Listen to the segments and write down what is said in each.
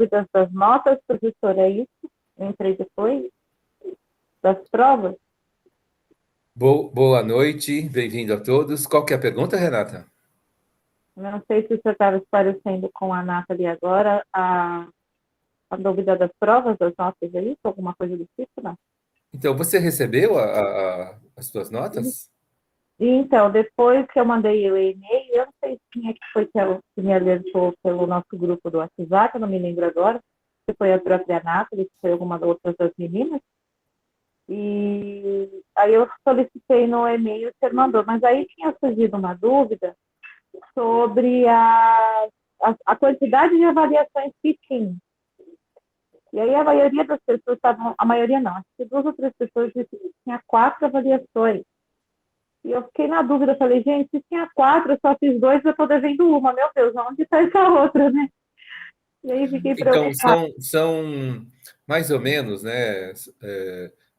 dúvidas das notas, professor, é isso? Eu entrei depois das provas. Boa noite, bem-vindo a todos. Qual que é a pergunta, Renata? Eu não sei se o senhor estava esclarecendo com a Nathalie agora a dúvida das provas, das notas, é isso? Alguma coisa do tipo, não? Então, você recebeu as suas notas? E, então, depois que eu mandei o e-mail, eu não sei quem é que foi que me alertou pelo nosso grupo do WhatsApp, eu não me lembro agora, se foi a própria Nathalie, se foi alguma outra das meninas, e aí eu solicitei no e-mail, o senhor mandou, mas aí tinha surgido uma dúvida sobre a quantidade de avaliações que tinha. E aí a maioria das pessoas estavam, a maioria não, acho que duas ou três pessoas disseram que tinha 4 avaliações. E eu fiquei na dúvida, falei, gente, se tinha 4, eu só fiz 2, eu estou devendo uma, meu Deus, onde está essa outra, né? E aí fiquei Então, preocupada. são mais ou menos, né,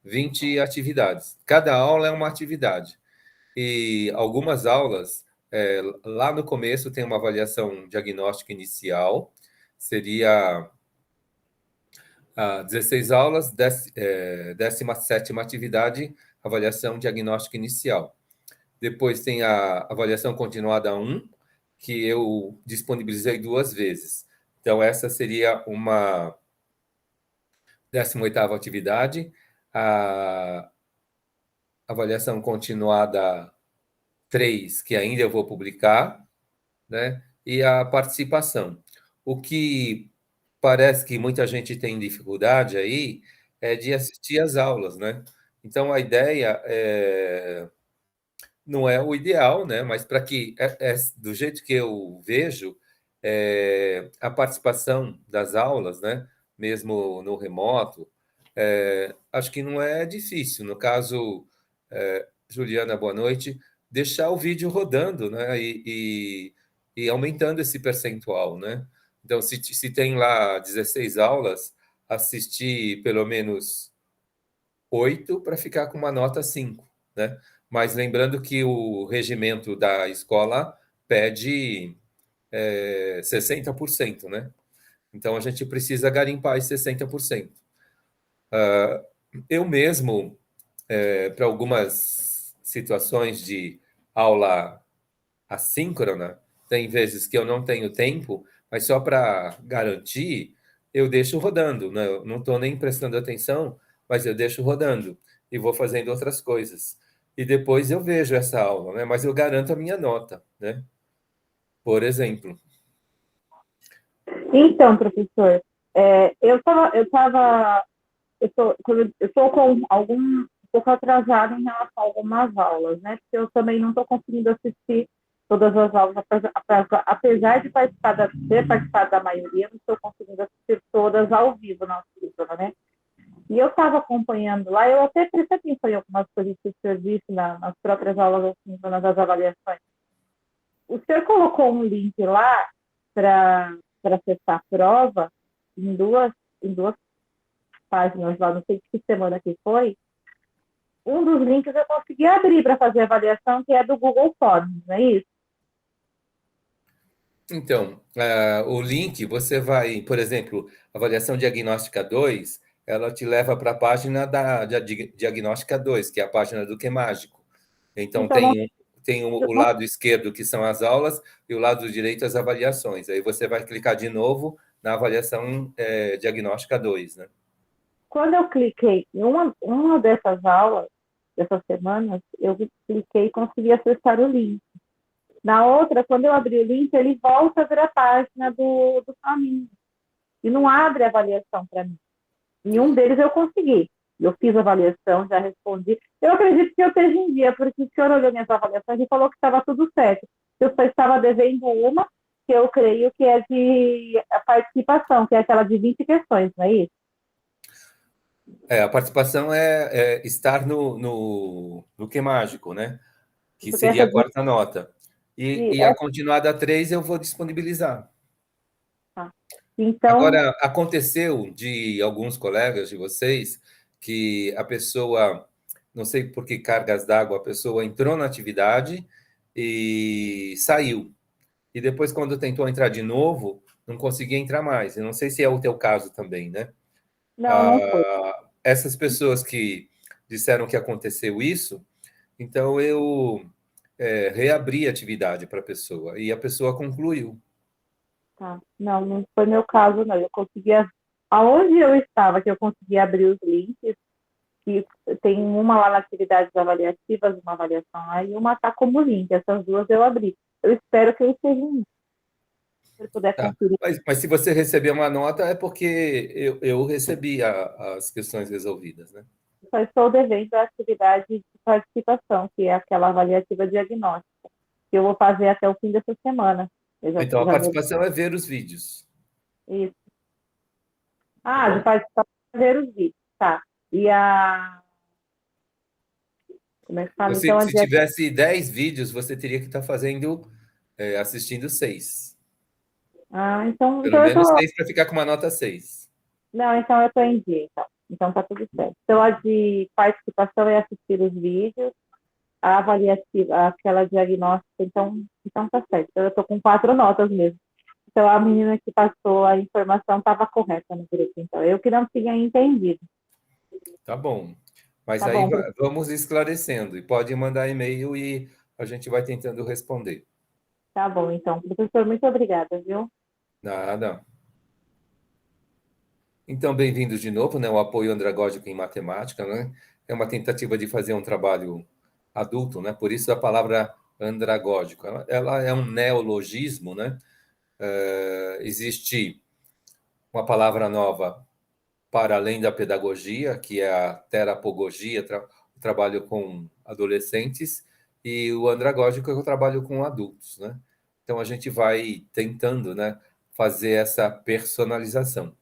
20 atividades. Cada aula é uma atividade. E algumas aulas, lá no começo tem uma avaliação diagnóstica inicial, seria 16 aulas, 17ª atividade, avaliação diagnóstica inicial. Depois tem a avaliação continuada 1, que eu disponibilizei 2 vezes. Então, essa seria uma 18ª atividade, a avaliação continuada 3, que ainda eu vou publicar, né? E a participação. O que parece que muita gente tem dificuldade aí é de assistir às aulas, né? Então, a ideia não é o ideal, né? Mas para que, do jeito que eu vejo, a participação das aulas, né? Mesmo no remoto, acho que não é difícil. No caso, Juliana, boa noite, deixar o vídeo rodando, né? E aumentando esse percentual, né? Então, se tem lá 16 aulas, assistir pelo menos 8 para ficar com uma nota 5, né? Mas lembrando que o regimento da escola pede 60%, né? Então a gente precisa garimpar esses 60%. Eu mesmo, para algumas situações de aula assíncrona, tem vezes que eu não tenho tempo, mas só para garantir, eu deixo rodando, né? Eu não estou nem prestando atenção, mas eu deixo rodando e vou fazendo outras coisas. E depois eu vejo essa aula, né? Mas eu garanto a minha nota, né? Por exemplo. Então, professor, eu tô com um pouco atrasada em relação a algumas aulas, né? Porque eu também não estou conseguindo assistir todas as aulas, apesar de ter participado da maioria, não estou conseguindo assistir todas ao vivo na assistida, né? E eu estava acompanhando lá, eu até prestei atenção em algumas coisas que o senhor disse nas próprias aulas, assim, nas avaliações. O senhor colocou um link lá para acessar a prova em duas páginas lá, não sei de que semana que foi. Um dos links eu consegui abrir para fazer a avaliação, que é do Google Forms, não é isso? Então, o link, você vai, por exemplo, avaliação diagnóstica 2, ela te leva para a página da diagnóstica 2, que é a página do Que Mágico. Então, Então, não, tem o não, lado esquerdo, que são as aulas, e o lado direito, as avaliações. Aí você vai clicar de novo na avaliação diagnóstica 2, né? quando eu cliquei em uma dessas aulas, dessas semanas, eu cliquei e consegui acessar o link. Na outra, quando eu abri o link, ele volta a ver a página do caminho. E não abre a avaliação para mim. Em um deles eu consegui. Eu fiz a avaliação, já respondi. Eu acredito que eu esteja em dia, porque o senhor olhou minhas avaliações e falou que estava tudo certo. Eu só estava devendo uma, que eu creio que é de participação, que é aquela de 20 questões, não é isso? A participação é estar no Que Mágico, né? Que Porque seria essa a quarta nota. E a essa, continuada 3 eu vou disponibilizar. então, Agora, aconteceu de alguns colegas de vocês que a pessoa, não sei por que cargas d'água, a pessoa entrou na atividade e saiu. E depois, quando tentou entrar de novo, não conseguia entrar mais. Eu não sei se é o teu caso também, né? Não, não foi. Essas pessoas que disseram que aconteceu isso, então eu reabri a atividade para a pessoa e a pessoa concluiu. Tá. Não, não foi meu caso, não. Eu conseguia. Aonde eu estava, que eu conseguia abrir os links, que tem uma lá na atividades avaliativas, uma avaliação lá, e uma está como link. Essas duas eu abri. Eu espero que eu esteja em se ele puder Tá. conferir. Mas se você receber uma nota, é porque eu recebi as questões resolvidas, né? Só estou devendo a atividade de participação, que é aquela avaliativa diagnóstica, que eu vou fazer até o fim dessa semana. Eu Então, a já vou. participação é ver os vídeos, Isso. tá Ah, de bom? participar ver os vídeos, tá. E a. Como é que fala? Você, Então, a se diagnóstica. tivesse 10 vídeos, você teria que estar fazendo, assistindo 6. Ah, então, Pelo então eu menos tô. 6 para ficar com uma nota 6. Não, então eu tô em dia, então. Então tá tudo certo. Então, a de participação é assistir os vídeos, a avaliativa, aquela diagnóstica, então tá certo. Então, eu tô com 4 notas mesmo. Então, a menina que passou a informação estava correta no grupo. Então, eu que não tinha entendido. Tá bom. Mas Tá aí bom, vamos esclarecendo. E pode mandar e-mail e a gente vai tentando responder. tá bom. Então, professor, muito obrigada, viu? Nada. Então, bem-vindos de novo, né? O apoio andragógico em matemática, né? É uma tentativa de fazer um trabalho adulto, né? Por isso a palavra andragógico. Ela é um neologismo, né? Existe uma palavra nova para além da pedagogia, que é a terapogogia, o trabalho com adolescentes, e o andragógico é o trabalho com adultos, né? Então a gente vai tentando, né, fazer essa personalização,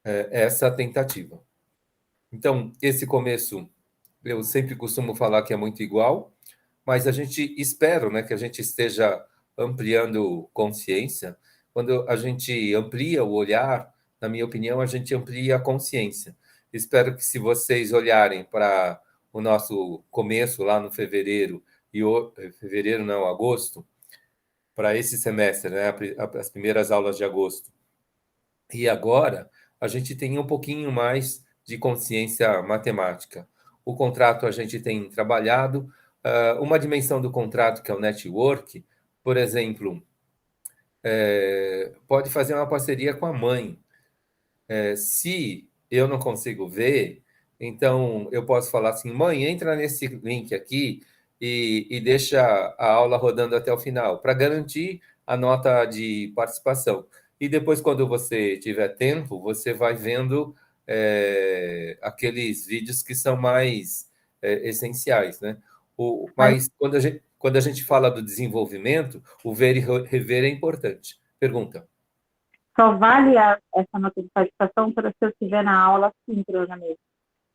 essa tentativa. Então, esse começo, eu sempre costumo falar que é muito igual, mas a gente espera, né, que a gente esteja ampliando consciência. Quando a gente amplia o olhar, na minha opinião, a gente amplia a consciência. Espero que se vocês olharem para o nosso começo lá no fevereiro fevereiro não, agosto, para esse semestre, né, as primeiras aulas de agosto, e agora a gente tem um pouquinho mais de consciência matemática. O contrato a gente tem trabalhado, uma dimensão do contrato, que é o network, por exemplo, pode fazer uma parceria com a mãe. Se eu não consigo ver, então eu posso falar assim: mãe, entra nesse link aqui e deixa a aula rodando até o final, para garantir a nota de participação. E depois, quando você tiver tempo, você vai vendo aqueles vídeos que são mais essenciais, né? Mas Mas quando a gente fala do desenvolvimento, o ver e rever é importante. Pergunta. só vale essa nota de participação para se eu estiver na aula síncrona mesmo.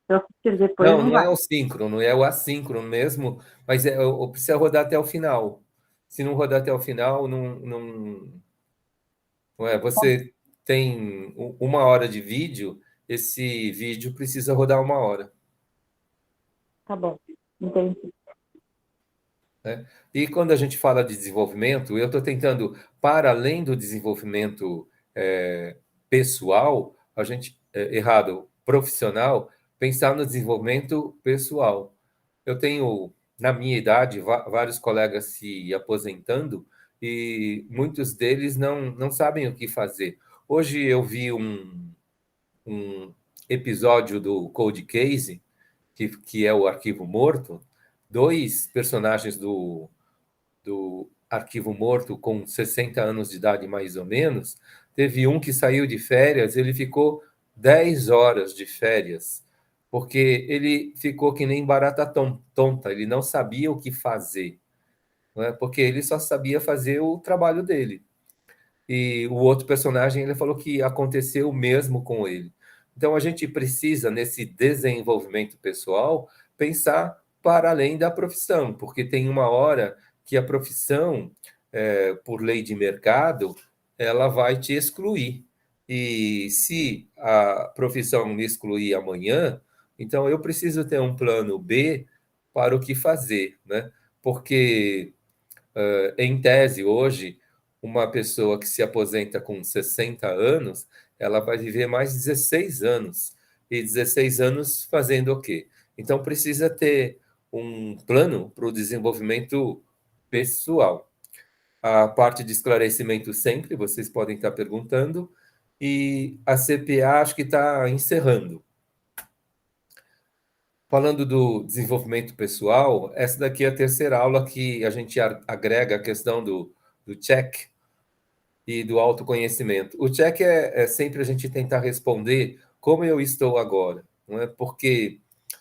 Se eu assistir depois, Não, não não é vai. o síncrono, é o assíncrono mesmo, mas precisa rodar até o final. Se não rodar até o final, não é. Você tem uma hora de vídeo, esse vídeo precisa rodar uma hora, Tá bom, entendi. né? E quando a gente fala de desenvolvimento, eu estou tentando, para além do desenvolvimento pessoal, a gente, errado, profissional, pensar no desenvolvimento pessoal. Eu tenho, na minha idade, vários colegas se aposentando e muitos deles não sabem o que fazer. Hoje eu vi um episódio do Code Case, que é o Arquivo Morto, dois personagens do Arquivo Morto com 60 anos de idade, mais ou menos. Teve um que saiu de férias, ele ficou 10 horas de férias, porque ele ficou que nem barata tonta, ele não sabia o que fazer, não é? Porque ele só sabia fazer o trabalho dele. E o outro personagem, ele falou que aconteceu o mesmo com ele. Então, a gente precisa, nesse desenvolvimento pessoal, pensar para além da profissão, porque tem uma hora que a profissão, por lei de mercado, ela vai te excluir. E se a profissão me excluir amanhã, então eu preciso ter um plano B para o que fazer, né? Porque, em tese, hoje, uma pessoa que se aposenta com 60 anos, ela vai viver mais 16 anos. E 16 anos fazendo o quê? Então, precisa ter um plano para o desenvolvimento pessoal. A parte de esclarecimento sempre, vocês podem estar perguntando, e a CPA acho que está encerrando. Falando do desenvolvimento pessoal, essa daqui é a terceira aula que a gente agrega a questão do check e do autoconhecimento. O check é sempre a gente tentar responder como eu estou agora, não é? Porque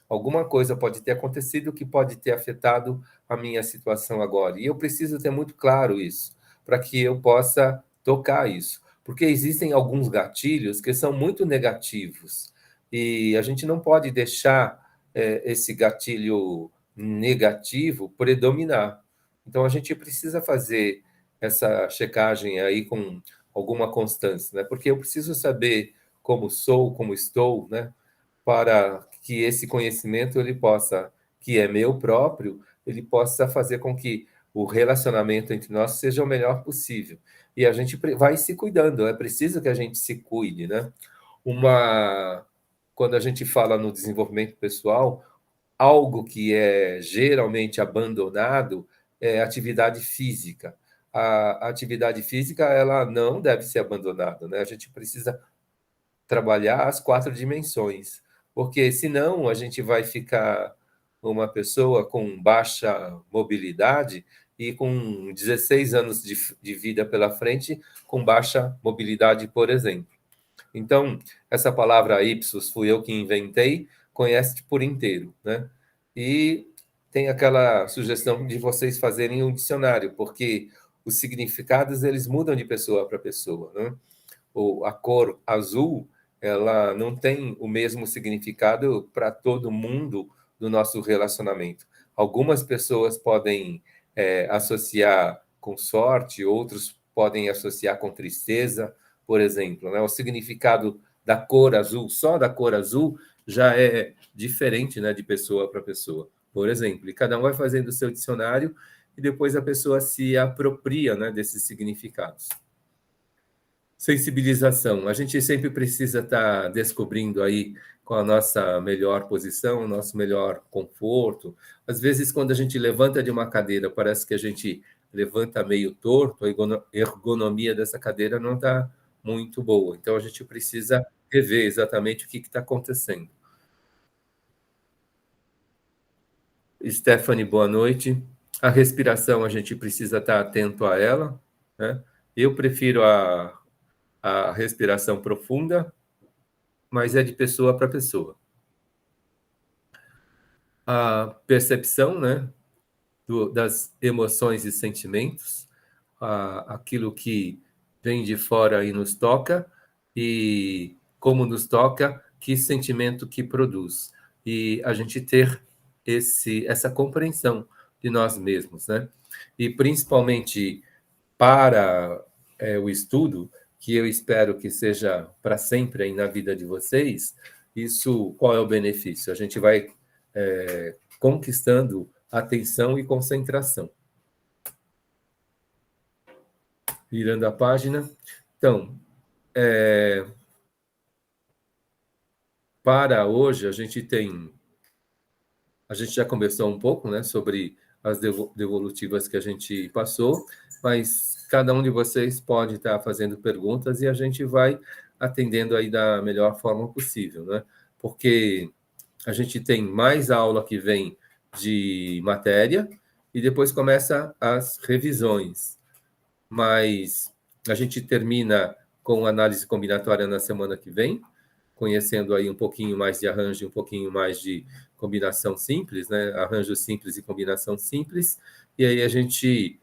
alguma coisa pode ter acontecido que pode ter afetado a minha situação agora. E eu preciso ter muito claro isso, para que eu possa tocar isso. Porque existem alguns gatilhos que são muito negativos. E a gente não pode deixar esse gatilho negativo predominar. Então, a gente precisa fazer essa checagem aí com alguma constância, né? Porque eu preciso saber como sou, como estou, né? Para que esse conhecimento ele possa, que é meu próprio, ele possa fazer com que o relacionamento entre nós seja o melhor possível. E a gente vai se cuidando, é preciso que a gente se cuide, né? Uma Quando a gente fala no desenvolvimento pessoal, algo que é geralmente abandonado é a atividade física. A atividade física, ela não deve ser abandonada, né? A gente precisa trabalhar as 4 dimensões, porque senão a gente vai ficar uma pessoa com baixa mobilidade e com 16 anos de vida pela frente, com baixa mobilidade, por exemplo. Então, essa palavra ipsos fui eu que inventei, conhece por inteiro, né? E tem aquela sugestão de vocês fazerem um dicionário, porque os significados eles mudam de pessoa para pessoa, né? A cor azul, ela não tem o mesmo significado para todo mundo do nosso relacionamento. Algumas pessoas podem associar com sorte, outros podem associar com tristeza, por exemplo, né? O significado da cor azul, só da cor azul, já é diferente, né, de pessoa para pessoa, por exemplo. E cada um vai fazendo o seu dicionário e depois a pessoa se apropria, né, desses significados. Sensibilização. A gente sempre precisa estar descobrindo aí qual a nossa melhor posição, o nosso melhor conforto. Às vezes, quando a gente levanta de uma cadeira, parece que a gente levanta meio torto, a ergonomia dessa cadeira não está muito boa. Então, a gente precisa rever exatamente o que está acontecendo. Stephanie, boa noite. A respiração, a gente precisa estar atento a ela, né? Eu prefiro a respiração profunda, mas é de pessoa para pessoa. A percepção, né, das emoções e sentimentos, aquilo que vem de fora e nos toca, e como nos toca, que sentimento que produz. E a gente ter essa compreensão de nós mesmos, né? E principalmente para o estudo, que eu espero que seja para sempre aí na vida de vocês, isso, qual é o benefício? A gente vai conquistando atenção e concentração. Virando a página. Então, para hoje, a gente já conversou um pouco, né, sobre as devolutivas que a gente passou, mas cada um de vocês pode estar fazendo perguntas e a gente vai atendendo aí da melhor forma possível, né? Porque a gente tem mais aula que vem de matéria e depois começa as revisões. Mas a gente termina com análise combinatória na semana que vem, conhecendo aí um pouquinho mais de arranjo, um pouquinho mais de combinação simples, né? Arranjo simples e combinação simples, e aí a gente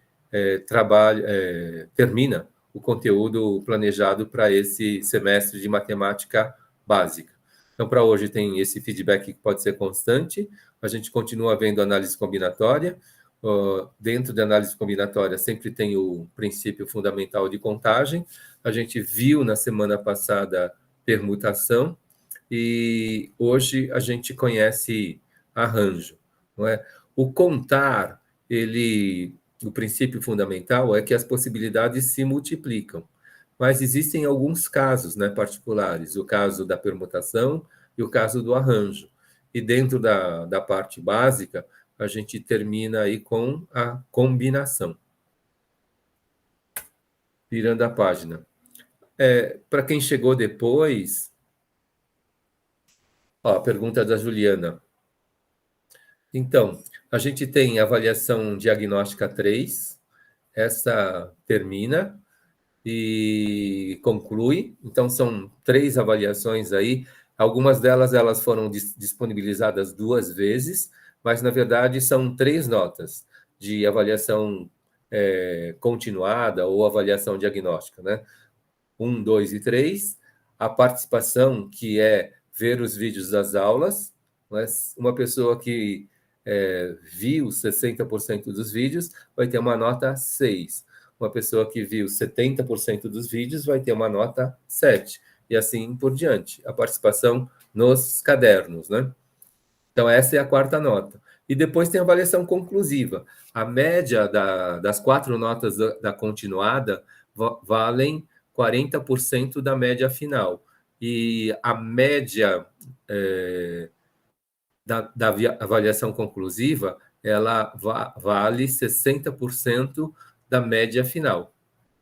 termina o conteúdo planejado para esse semestre de matemática básica. Então, para hoje tem esse feedback que pode ser constante, a gente continua vendo análise combinatória, dentro da análise combinatória sempre tem o princípio fundamental de contagem, a gente viu na semana passada permutação, e hoje a gente conhece arranjo, não é? O contar, ele o princípio fundamental é que as possibilidades se multiplicam. Mas existem alguns casos, né, particulares, o caso da permutação e o caso do arranjo. E dentro da parte básica, a gente termina aí com a combinação. Virando a página. Para quem chegou depois, ó, a pergunta da Juliana. Então, a gente tem avaliação diagnóstica 3, essa termina e conclui. Então, são 3 avaliações aí. Algumas delas elas foram disponibilizadas 2 vezes, mas, na verdade, são 3 notas de avaliação continuada ou avaliação diagnóstica, né? 1, 2 e 3. A participação, que é ver os vídeos das aulas. Mas uma pessoa que viu 60% dos vídeos vai ter uma nota 6. Uma pessoa que viu 70% dos vídeos vai ter uma nota 7. E assim por diante. A participação nos cadernos, né? Então, essa é a 4ª nota. E depois tem a avaliação conclusiva. A média das 4 notas da continuada valem 40% da média final. E a média da avaliação conclusiva, ela vale 60% da média final.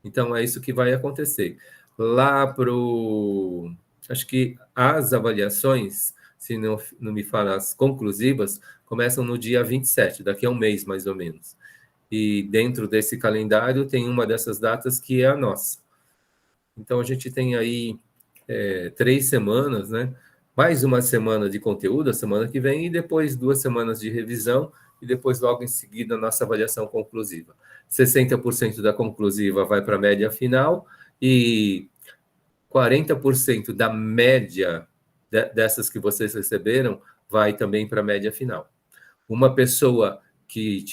Então, é isso que vai acontecer. Lá para o... Acho que as avaliações, se não me fala as conclusivas, começam no dia 27, daqui a um mês, mais ou menos. E dentro desse calendário tem uma dessas datas que é a nossa. Então, a gente tem aí 3 semanas, né? Mais uma semana de conteúdo, a semana que vem, e depois 2 semanas de revisão, e depois, logo em seguida, a nossa avaliação conclusiva. 60% da conclusiva vai para a média final, e 40% da média dessas que vocês receberam vai também para a média final. Uma pessoa que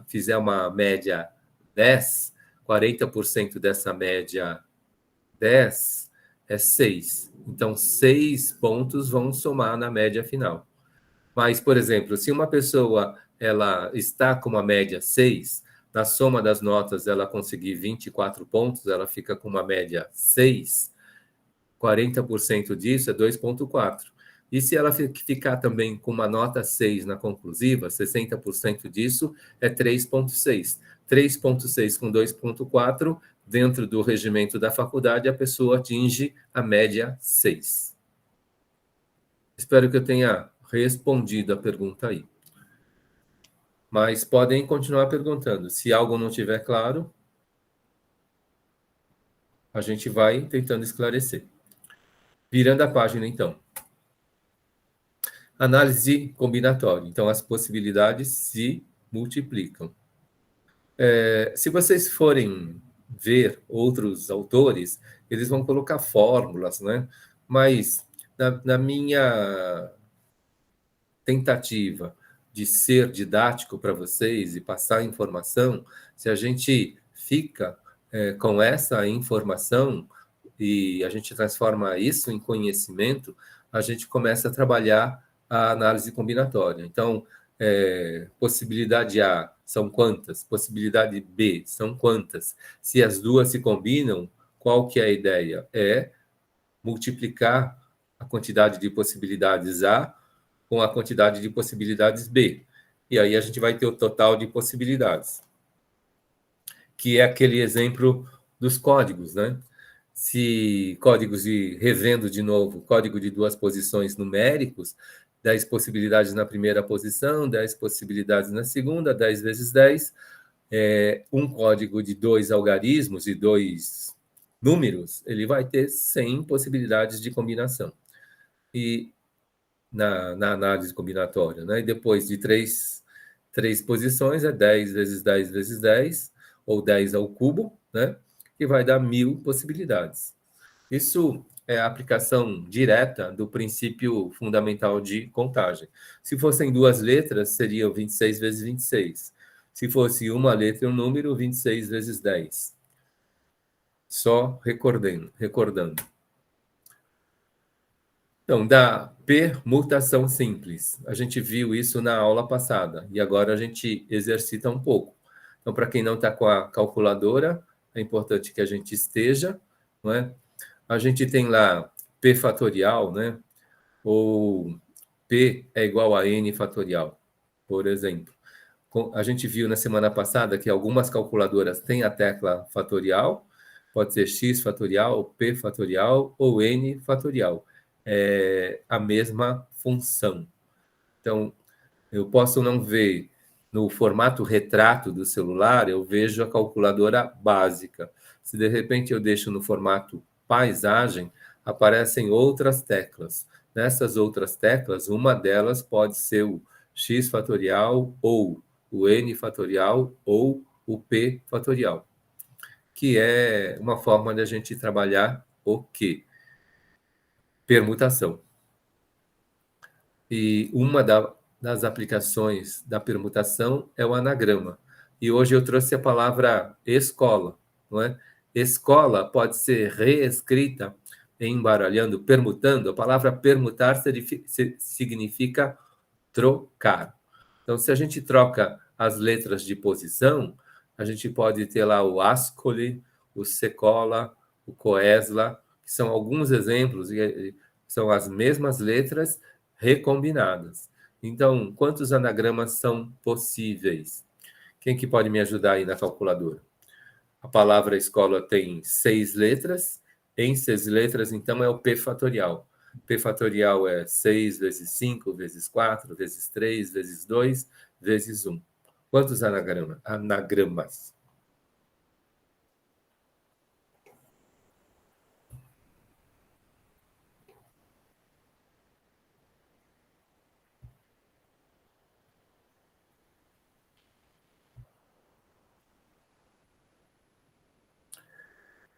fizer uma média 10, 40% dessa média 10 é 6. Então, 6 pontos vão somar na média final. Mas, por exemplo, se uma pessoa ela está com uma média 6, na soma das notas ela conseguir 24 pontos, ela fica com uma média 6, 40% disso é 2,4. E se ela ficar também com uma nota 6 na conclusiva, 60% disso é 3,6. 3,6 com 2,4, dentro do regimento da faculdade, a pessoa atinge a média 6. Espero que eu tenha respondido a pergunta aí. Mas podem continuar perguntando. Se algo não estiver claro, a gente vai tentando esclarecer. Virando a página, então. Análise combinatória. Então, as possibilidades se multiplicam. Se vocês forem ver outros autores, eles vão colocar fórmulas, né? Mas, na minha tentativa de ser didático para vocês e passar informação, se a gente fica com essa informação e a gente transforma isso em conhecimento, a gente começa a trabalhar a análise combinatória. Então, possibilidade A são quantas? Possibilidade B são quantas? Se as duas se combinam, qual que é a ideia? É multiplicar a quantidade de possibilidades A com a quantidade de possibilidades B. E aí a gente vai ter o total de possibilidades, que é aquele exemplo dos códigos, né? Se códigos revendo de novo, código de 2 posições numéricos, 10 possibilidades na primeira posição, 10 possibilidades na segunda, 10 vezes 10, um código de 2 algarismos e 2 números, ele vai ter 100 possibilidades de combinação. E na análise combinatória, né? E depois de 3 posições, é 10 vezes 10 vezes 10, ou 10 ao cubo, né? Que vai dar 1000 possibilidades. Isso é a aplicação direta do princípio fundamental de contagem. Se fossem 2 letras, seriam 26 vezes 26. Se fosse uma letra e um número, 26 vezes 10. Só recordando. Então, da permutação simples. A gente viu isso na aula passada, e agora a gente exercita um pouco. Então, para quem não está com a calculadora, é importante que a gente esteja, não é? A gente tem lá P fatorial, né? Ou P é igual a N fatorial, por exemplo. A gente viu na semana passada que algumas calculadoras têm a tecla fatorial, pode ser x fatorial, p fatorial ou n fatorial. É a mesma função. Então, eu posso não ver no formato retrato do celular, eu vejo a calculadora básica. Se de repente eu deixo no formato paisagem, aparecem outras teclas. Nessas outras teclas, uma delas pode ser o x fatorial ou o n fatorial ou o p fatorial, que é uma forma de a gente trabalhar o quê? Permutação. E uma das aplicações da permutação é o anagrama. E hoje eu trouxe a palavra escola, não é? Escola pode ser reescrita embaralhando, permutando. A palavra permutar significa trocar. Então, se a gente troca as letras de posição, a gente pode ter lá o Ascoli, o Secola, o Coesla, que são alguns exemplos, e são as mesmas letras recombinadas. Então, quantos anagramas são possíveis? Quem que pode me ajudar aí na calculadora? A palavra escola tem 6 letras. Em 6 letras, então, é o P fatorial. P fatorial é 6 vezes 5, vezes 4, vezes 3, vezes 2, vezes 1. Quantos anagramas?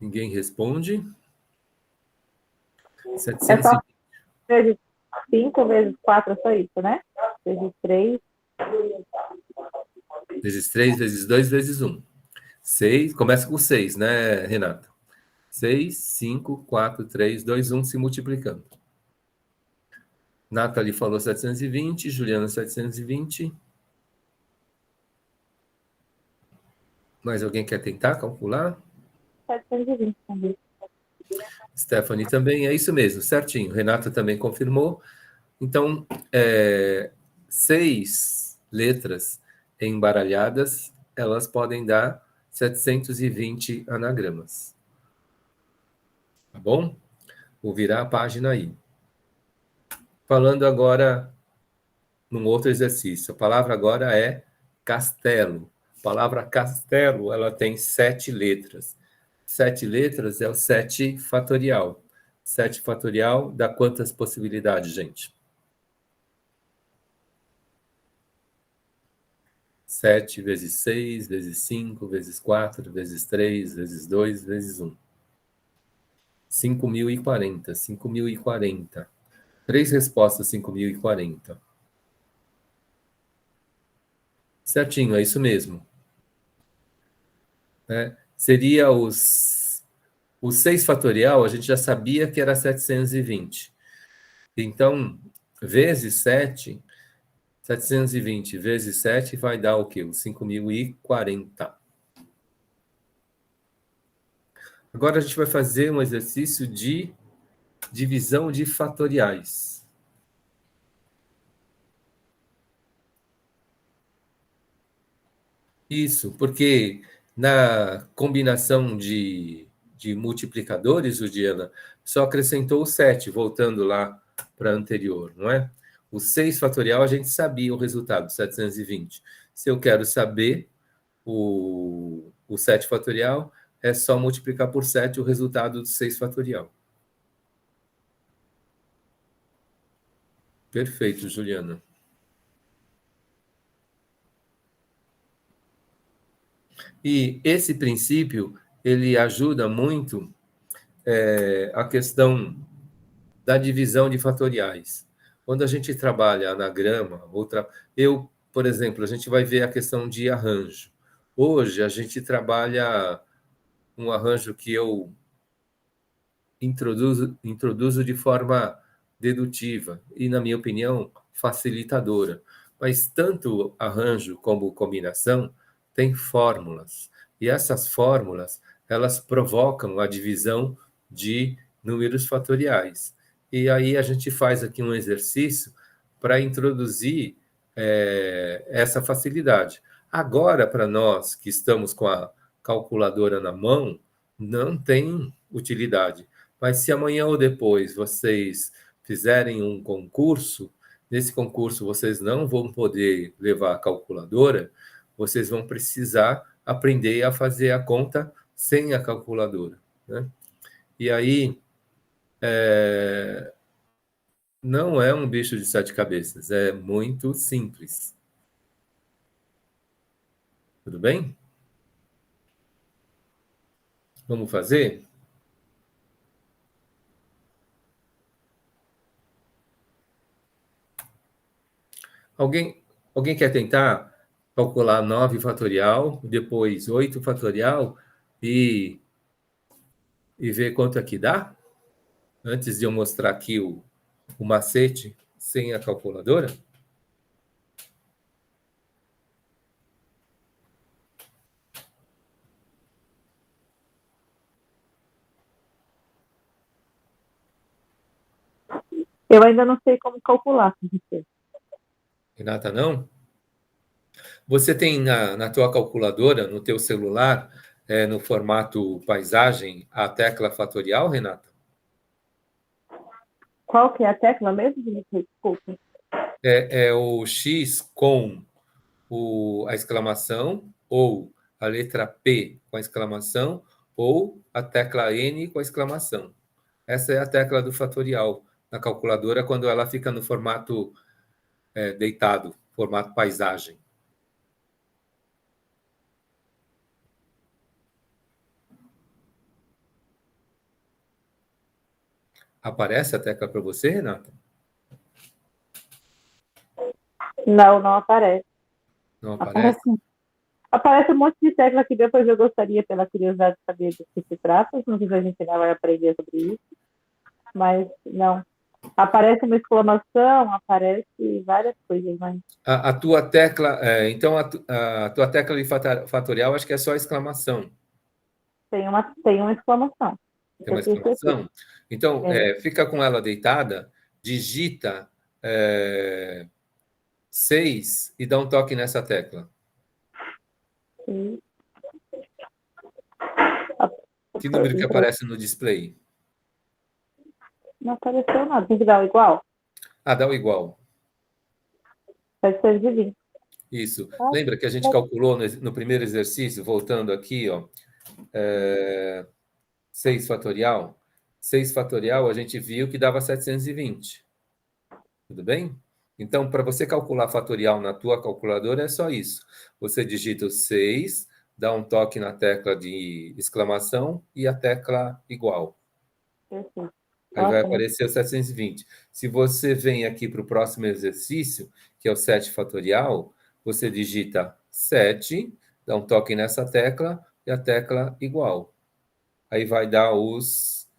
Ninguém responde. É só vezes 5 vezes 4, é só isso, né? Vezes 3. Vezes 3, vezes 2, vezes 1. 6, começa com 6, né, Renata? 6, 5, 4, 3, 2, 1, se multiplicando. Nathalie falou 720, Juliana 720. Mais alguém quer tentar calcular? 720 também. Stephanie também, é isso mesmo, certinho. Renata também confirmou. Então, 6 letras embaralhadas, elas podem dar 720 anagramas. Tá bom? Vou virar a página aí. Falando agora num outro exercício. A palavra agora é castelo. A palavra castelo, ela tem 7 letras. 7 letras é o 7 fatorial. 7 fatorial dá quantas possibilidades, gente? 7 vezes 6, vezes 5, vezes 4, vezes 3, vezes 2, vezes 1. 5.040. 5.040. 3 respostas, 5.040. Certinho, é isso mesmo. Seria o 6 fatorial, a gente já sabia que era 720. Então, vezes 7, 720 vezes 7 vai dar o quê? Os 5.040. Agora a gente vai fazer um exercício de divisão de fatoriais. Isso, porque na combinação de multiplicadores, Juliana, só acrescentou o 7, voltando lá para a anterior, não é? O 6 fatorial, a gente sabia o resultado, 720. Se eu quero saber o 7 fatorial, é só multiplicar por 7 o resultado do 6 fatorial. Perfeito, Juliana. E esse princípio, ele ajuda muito a questão da divisão de fatoriais. Quando a gente trabalha anagrama, por exemplo, a gente vai ver a questão de arranjo. Hoje, a gente trabalha um arranjo que eu introduzo de forma dedutiva e, na minha opinião, facilitadora. Mas tanto arranjo como combinação tem fórmulas. E essas fórmulas, elas provocam a divisão de números fatoriais. E aí a gente faz aqui um exercício para introduzir essa facilidade. Agora, para nós que estamos com a calculadora na mão, não tem utilidade. Mas se amanhã ou depois vocês fizerem um concurso, nesse concurso vocês não vão poder levar a calculadora, vocês vão precisar aprender a fazer a conta sem a calculadora, né? E aí, não é um bicho de sete cabeças, é muito simples. Tudo bem? Vamos fazer? Alguém quer tentar calcular 9 fatorial, depois 8 fatorial e ver quanto aqui dá? Antes de eu mostrar aqui o macete sem a calculadora? Eu ainda não sei como calcular com você. Renata, não? Você tem na tua calculadora, no teu celular, no formato paisagem, a tecla fatorial, Renata? Qual que é a tecla mesmo? Desculpe. É o X com a exclamação, ou a letra P com a exclamação, ou a tecla N com a exclamação. Essa é a tecla do fatorial na calculadora quando ela fica no formato deitado, formato paisagem. Aparece a tecla para você, Renata? Não, não aparece. Não aparece? Aparece um monte de tecla que depois eu gostaria, pela curiosidade, de saber do que se trata. Não sei se a gente ainda vai aprender sobre isso, mas não. Aparece uma exclamação, aparece várias coisas, mas A tua tecla, então a tua tecla de fatorial, acho que é só exclamação. tem uma exclamação. Tem uma Eu tenho certeza. exclamação? Então, fica com ela deitada, digita 6 e dá um toque nessa tecla. Sim. Que número que aparece no display? Não apareceu nada. Tem que dar o igual? Ah, dá o igual. 720. Isso. Lembra que a gente calculou no primeiro exercício, voltando aqui, ó, 6 fatorial? 6 fatorial, a gente viu que dava 720. Tudo bem? Então, para você calcular fatorial na tua calculadora, é só isso. Você digita o 6, dá um toque na tecla de exclamação e a tecla igual. Perfeito. Aí vai aparecer o 720. Se você vem aqui para o próximo exercício, que é o 7 fatorial, você digita 7, dá um toque nessa tecla e a tecla igual. Aí vai dar os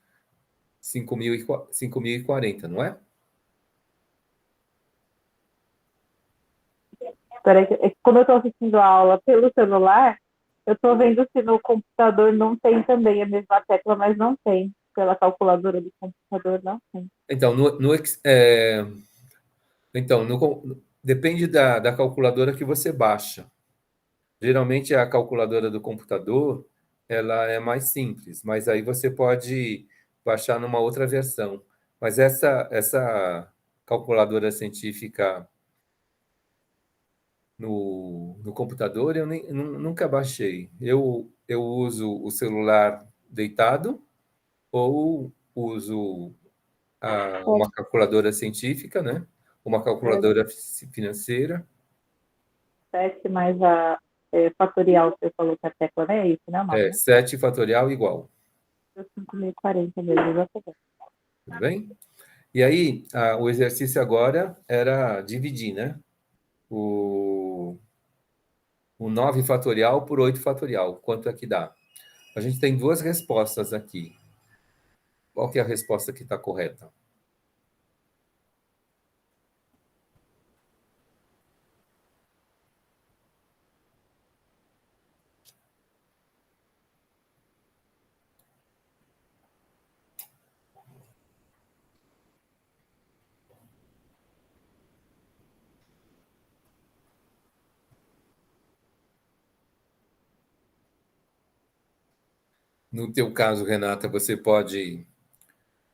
5.040, não é? Peraí, como eu estou assistindo a aula pelo celular, eu estou vendo se no computador não tem também a mesma tecla, mas não tem. Pela calculadora do computador, não tem. Então, depende da calculadora que você baixa. Geralmente, a calculadora do computador, ela é mais simples, mas aí você pode baixar numa outra versão. Mas essa calculadora científica no computador, eu nunca baixei. Eu uso o celular deitado ou uso uma calculadora científica, né? Uma calculadora financeira. 7 mais a fatorial, você falou que a tecla não é isso, né, mano? 7 fatorial igual. 5.040 mesmo, exatamente. Tudo bem? E aí, o exercício agora era dividir, né? O 9 fatorial por 8 fatorial. Quanto é que dá? A gente tem duas respostas aqui. Qual que é a resposta que está correta? No teu caso, Renata, você pode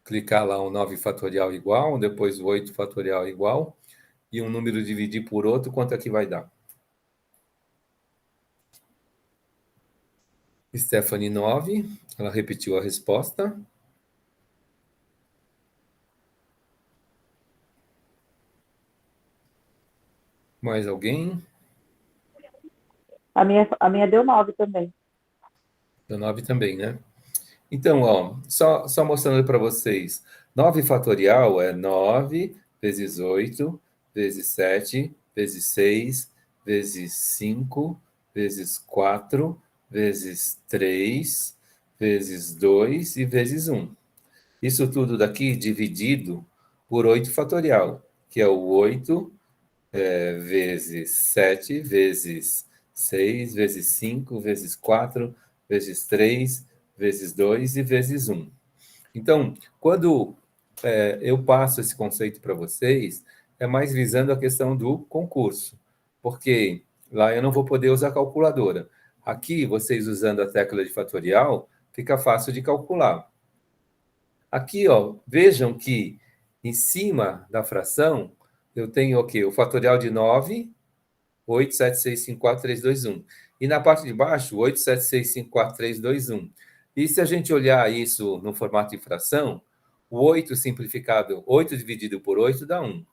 clicar lá um 9 fatorial igual, depois o 8 fatorial igual, e um número dividir por outro, quanto é que vai dar? Stephanie 9, ela repetiu a resposta. Mais alguém? A minha deu 9 também. Deu 9 também, né? Então, ó, só mostrando para vocês. 9 fatorial é 9 vezes 8 vezes 7 vezes 6 vezes 5 vezes 4 vezes 3 vezes 2 e vezes um. Isso tudo daqui dividido por 8 fatorial, que é o 8 vezes 7 vezes 6 vezes 5 vezes 4 vezes 3 vezes 2 e vezes um. Então, quando eu passo esse conceito para vocês, é mais visando a questão do concurso, porque lá eu não vou poder usar calculadora. Aqui, vocês usando a tecla de fatorial, fica fácil de calcular. Aqui, ó, vejam que em cima da fração, eu tenho o quê? O fatorial de 9, 8, 7, 6, 5, 4, 3, 2, 1. E na parte de baixo, 8, 7, 6, 5, 4, 3, 2, 1. E se a gente olhar isso no formato de fração, o 8 simplificado, 8 dividido por 8 dá 1.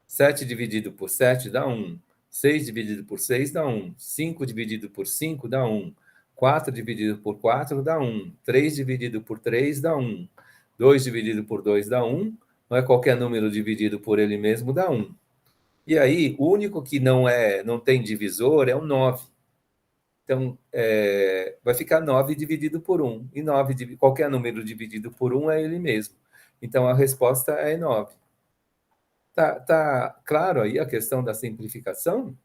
7 dividido por 7 dá 1. 6 dividido por 6 dá 1. 5 dividido por 5 dá 1. 4 dividido por 4 dá 1. 3 dividido por 3 dá 1. 2 dividido por 2 dá 1. Não é qualquer número dividido por ele mesmo dá 1. E aí, o único que não tem divisor é o 9. Então, vai ficar 9 dividido por 1. E 9, qualquer número dividido por 1 é ele mesmo. Então, a resposta é 9. Tá claro aí a questão da simplificação?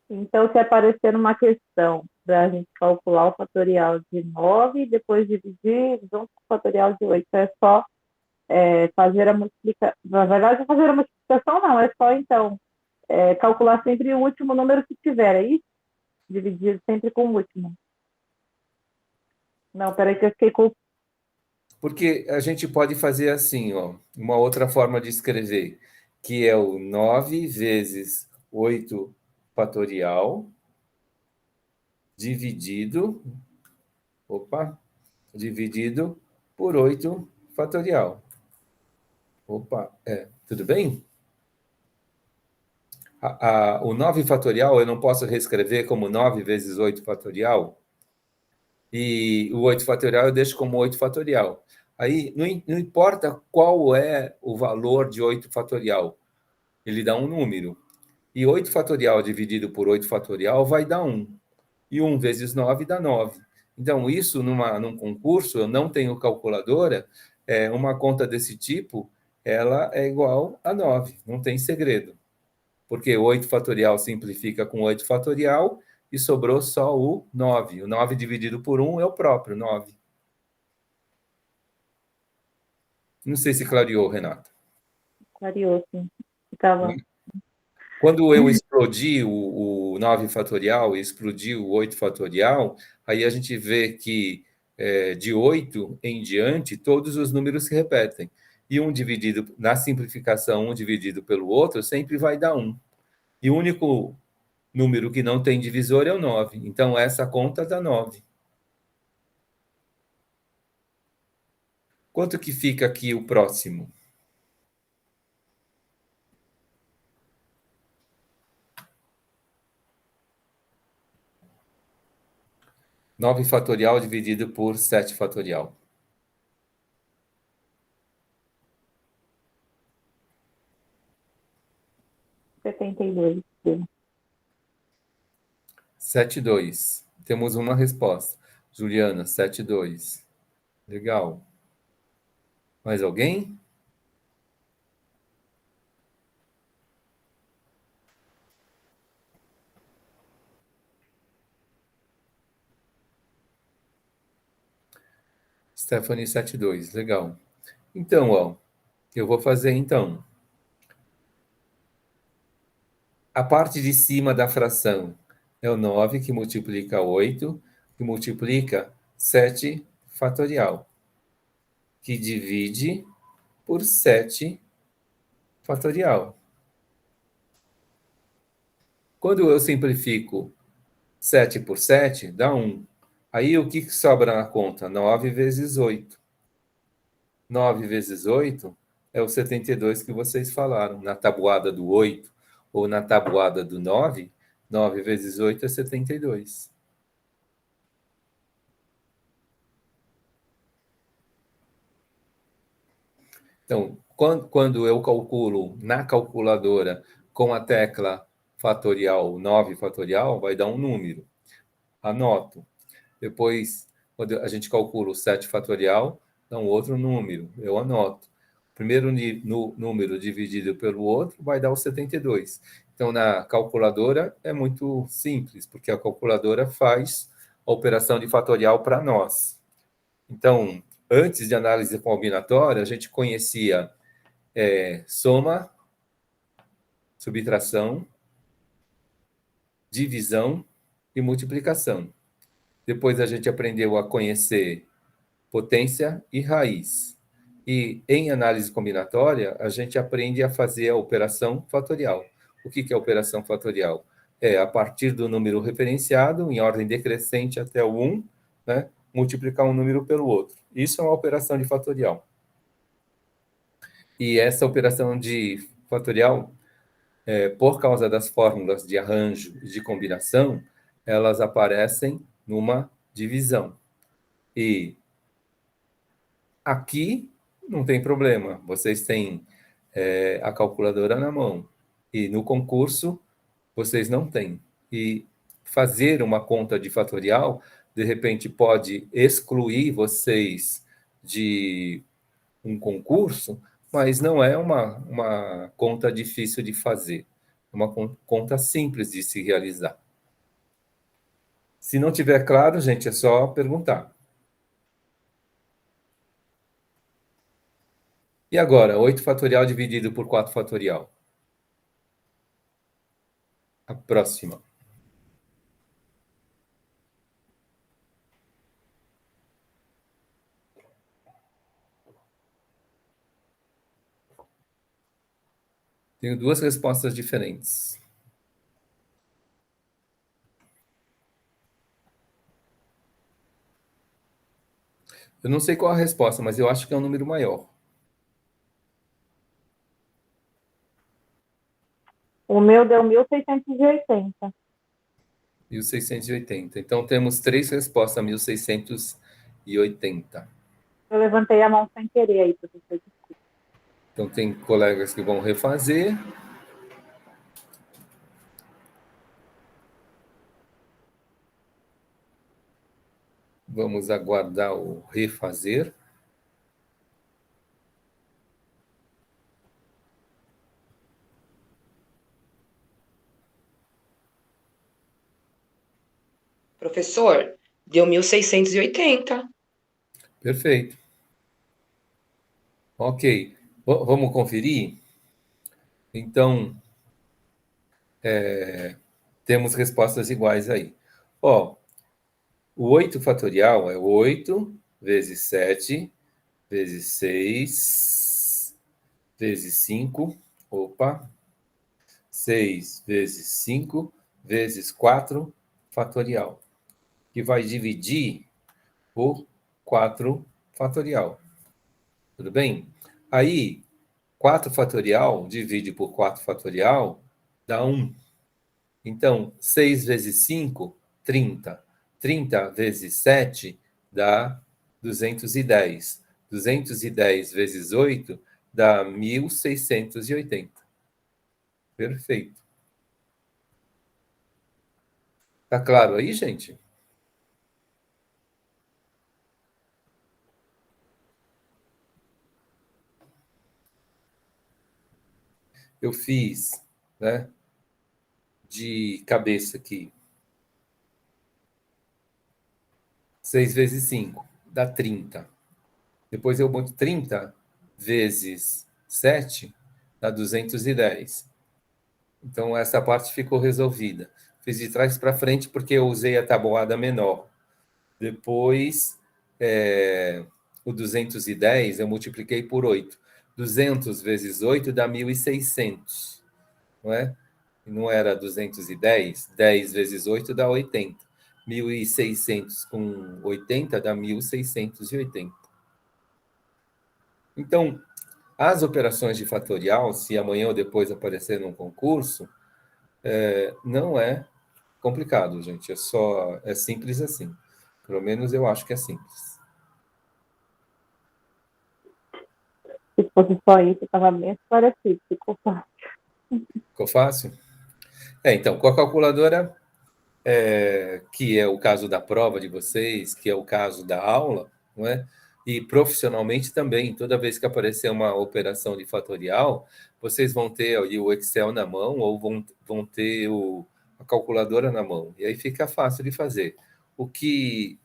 Então, se aparecer uma questão para a gente calcular o fatorial de 9 e depois dividir junto com o fatorial de 8, é só fazer a multiplicação. Na verdade, fazer a multiplicação não, é só, então, calcular sempre o último número que tiver, é isso? Dividir sempre com o último. Não, peraí que eu fiquei com... Porque a gente pode fazer assim, ó, uma outra forma de escrever, que é o 9 vezes 8 fatorial dividido, opa, dividido por 8 fatorial. Opa, tudo bem? O 9 fatorial eu não posso reescrever como 9 vezes 8 fatorial? E o 8 fatorial eu deixo como 8 fatorial. Aí não importa qual é o valor de 8 fatorial, ele dá um número. E 8 fatorial dividido por 8 fatorial vai dar 1. E 1 vezes 9 dá 9. Então, isso num concurso, eu não tenho calculadora, uma conta desse tipo, ela é igual a 9, não tem segredo. Porque 8 fatorial simplifica com 8 fatorial e sobrou só o 9. O 9 dividido por 1 é o próprio 9. Não sei se clareou, Renato. Clareou, sim. Ficava... Quando eu explodi o 9 fatorial e explodi o 8 fatorial, aí a gente vê que de 8 em diante, todos os números se repetem. E um dividido, na simplificação, um dividido pelo outro, sempre vai dar 1. E o único número que não tem divisor é o 9. Então, essa conta dá 9. Quanto que fica aqui o próximo? 9 fatorial dividido por 7 fatorial. 72. 7,2. Temos uma resposta. Juliana, 7,2. Legal. Mais alguém? Stephanie 7,2. Legal. Então, ó, eu vou fazer então. A parte de cima da fração é o 9 que multiplica 8, que multiplica 7 fatorial, que divide por 7 fatorial. Quando eu simplifico 7 por 7, dá 1. Aí, o que sobra na conta? 9 vezes 8. 9 vezes 8 é o 72 que vocês falaram. Na tabuada do 8 ou na tabuada do 9, 9 vezes 8 é 72. Então, quando eu calculo na calculadora com a tecla fatorial, 9 fatorial, vai dar um número. Anoto. Depois, quando a gente calcula o 7 fatorial, dá um outro número. Eu anoto. O primeiro número dividido pelo outro vai dar o 72. Então, na calculadora é muito simples, porque a calculadora faz a operação de fatorial para nós. Então, antes de análise combinatória, a gente conhecia soma, subtração, divisão e multiplicação. Depois a gente aprendeu a conhecer potência e raiz. E em análise combinatória, a gente aprende a fazer a operação fatorial. O que é a operação fatorial? É a partir do número referenciado, em ordem decrescente até o 1, né, multiplicar um número pelo outro. Isso é uma operação de fatorial. E essa operação de fatorial, por causa das fórmulas de arranjo e de combinação, elas aparecem numa divisão. E aqui não tem problema, vocês têm a calculadora na mão. E no concurso, vocês não têm. E fazer uma conta de fatorial, de repente, pode excluir vocês de um concurso, mas não é uma conta difícil de fazer. É uma conta simples de se realizar. Se não tiver claro, gente, é só perguntar. E agora, 8 fatorial dividido por 4 fatorial? A próxima. Tenho duas respostas diferentes. Eu não sei qual a resposta, mas eu acho que é um número maior. O meu deu 1.680. 1.680. Então, temos três respostas a 1.680. Eu levantei a mão sem querer aí, professor. Então, tem colegas que vão refazer. Vamos aguardar o refazer. Professor, deu 1.680. Perfeito. Ok. Vamos conferir? Então, temos respostas iguais aí. Ó, o 8 fatorial é 8 vezes 7 vezes 6 vezes 5. Opa. 6 vezes 5 vezes 4 fatorial, que vai dividir por 4 fatorial. Tudo bem? Aí, 4 fatorial divide por 4 fatorial dá 1. Então, 6 vezes 5, 30. 30 vezes 7 dá 210. 210 vezes 8 dá 1.680. Perfeito. Tá claro aí, gente? Eu fiz, né, de cabeça aqui. 6 vezes 5 dá 30. Depois eu boto 30 vezes 7 dá 210. Então, essa parte ficou resolvida. Fiz de trás para frente porque eu usei a tabuada menor. Depois, o 210 eu multipliquei por 8. 200 vezes 8 dá 1.600, não é? Não era 210? 10 vezes 8 dá 80. 1.600 com 80 dá 1.680. Então, as operações de fatorial, se amanhã ou depois aparecer num concurso, não é complicado, gente. É simples assim. Pelo menos eu acho que é simples. Se fosse só isso, estava bem esclarecido, ficou fácil. Ficou fácil? Então, com a calculadora, que é o caso da prova de vocês, que é o caso da aula, não é? E profissionalmente também, toda vez que aparecer uma operação de fatorial, vocês vão ter aí o Excel na mão ou vão ter a calculadora na mão. E aí fica fácil de fazer. O que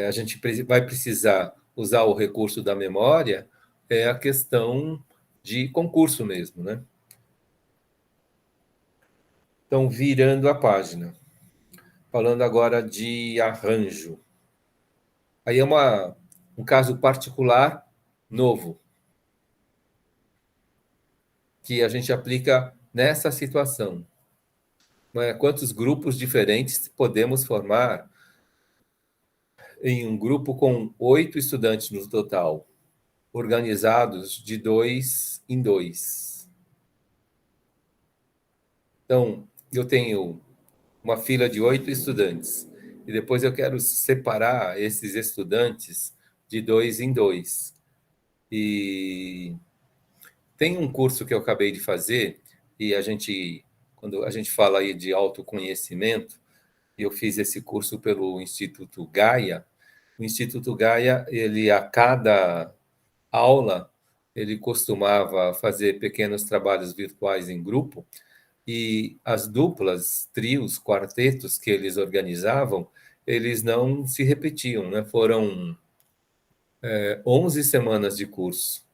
a gente vai precisar usar o recurso da memória é a questão de concurso mesmo, né? Então, virando a página, falando agora de arranjo. Aí é um caso particular novo, que a gente aplica nessa situação. Quantos grupos diferentes podemos formar em um grupo com 8 estudantes no total, organizados de 2 em 2? Então, eu tenho uma fila de 8 estudantes, e depois eu quero separar esses estudantes de 2 em 2. E tem um curso que eu acabei de fazer, e quando a gente fala aí de autoconhecimento, eu fiz esse curso pelo Instituto Gaia. O Instituto Gaia, ele a cada aula, ele costumava fazer pequenos trabalhos virtuais em grupo, e as duplas, trios, quartetos que eles organizavam, eles não se repetiam, né? Foram 11 semanas de curso.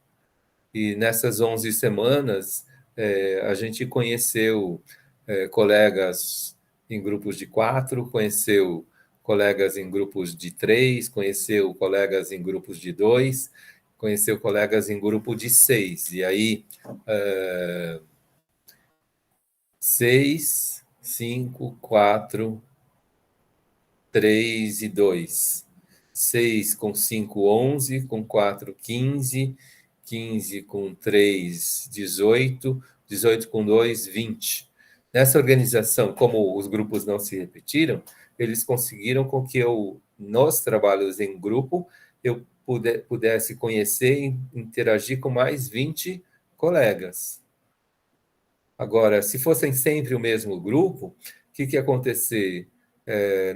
E nessas 11 semanas, a gente conheceu colegas em grupos de 4, conheceu colegas em grupos de 3, conheceu colegas em grupos de 2, conheceu colegas em grupo de 6. E aí, 6, 5, 4, 3 e 2. 6 com 5, 11, com 4, 15, 15 com 3, 18, 18 com 2, 20. Nessa organização, como os grupos não se repetiram, eles conseguiram com que nos trabalhos em grupo, eu pudesse conhecer e interagir com mais 20 colegas. Agora, se fossem sempre o mesmo grupo, o que ia acontecer?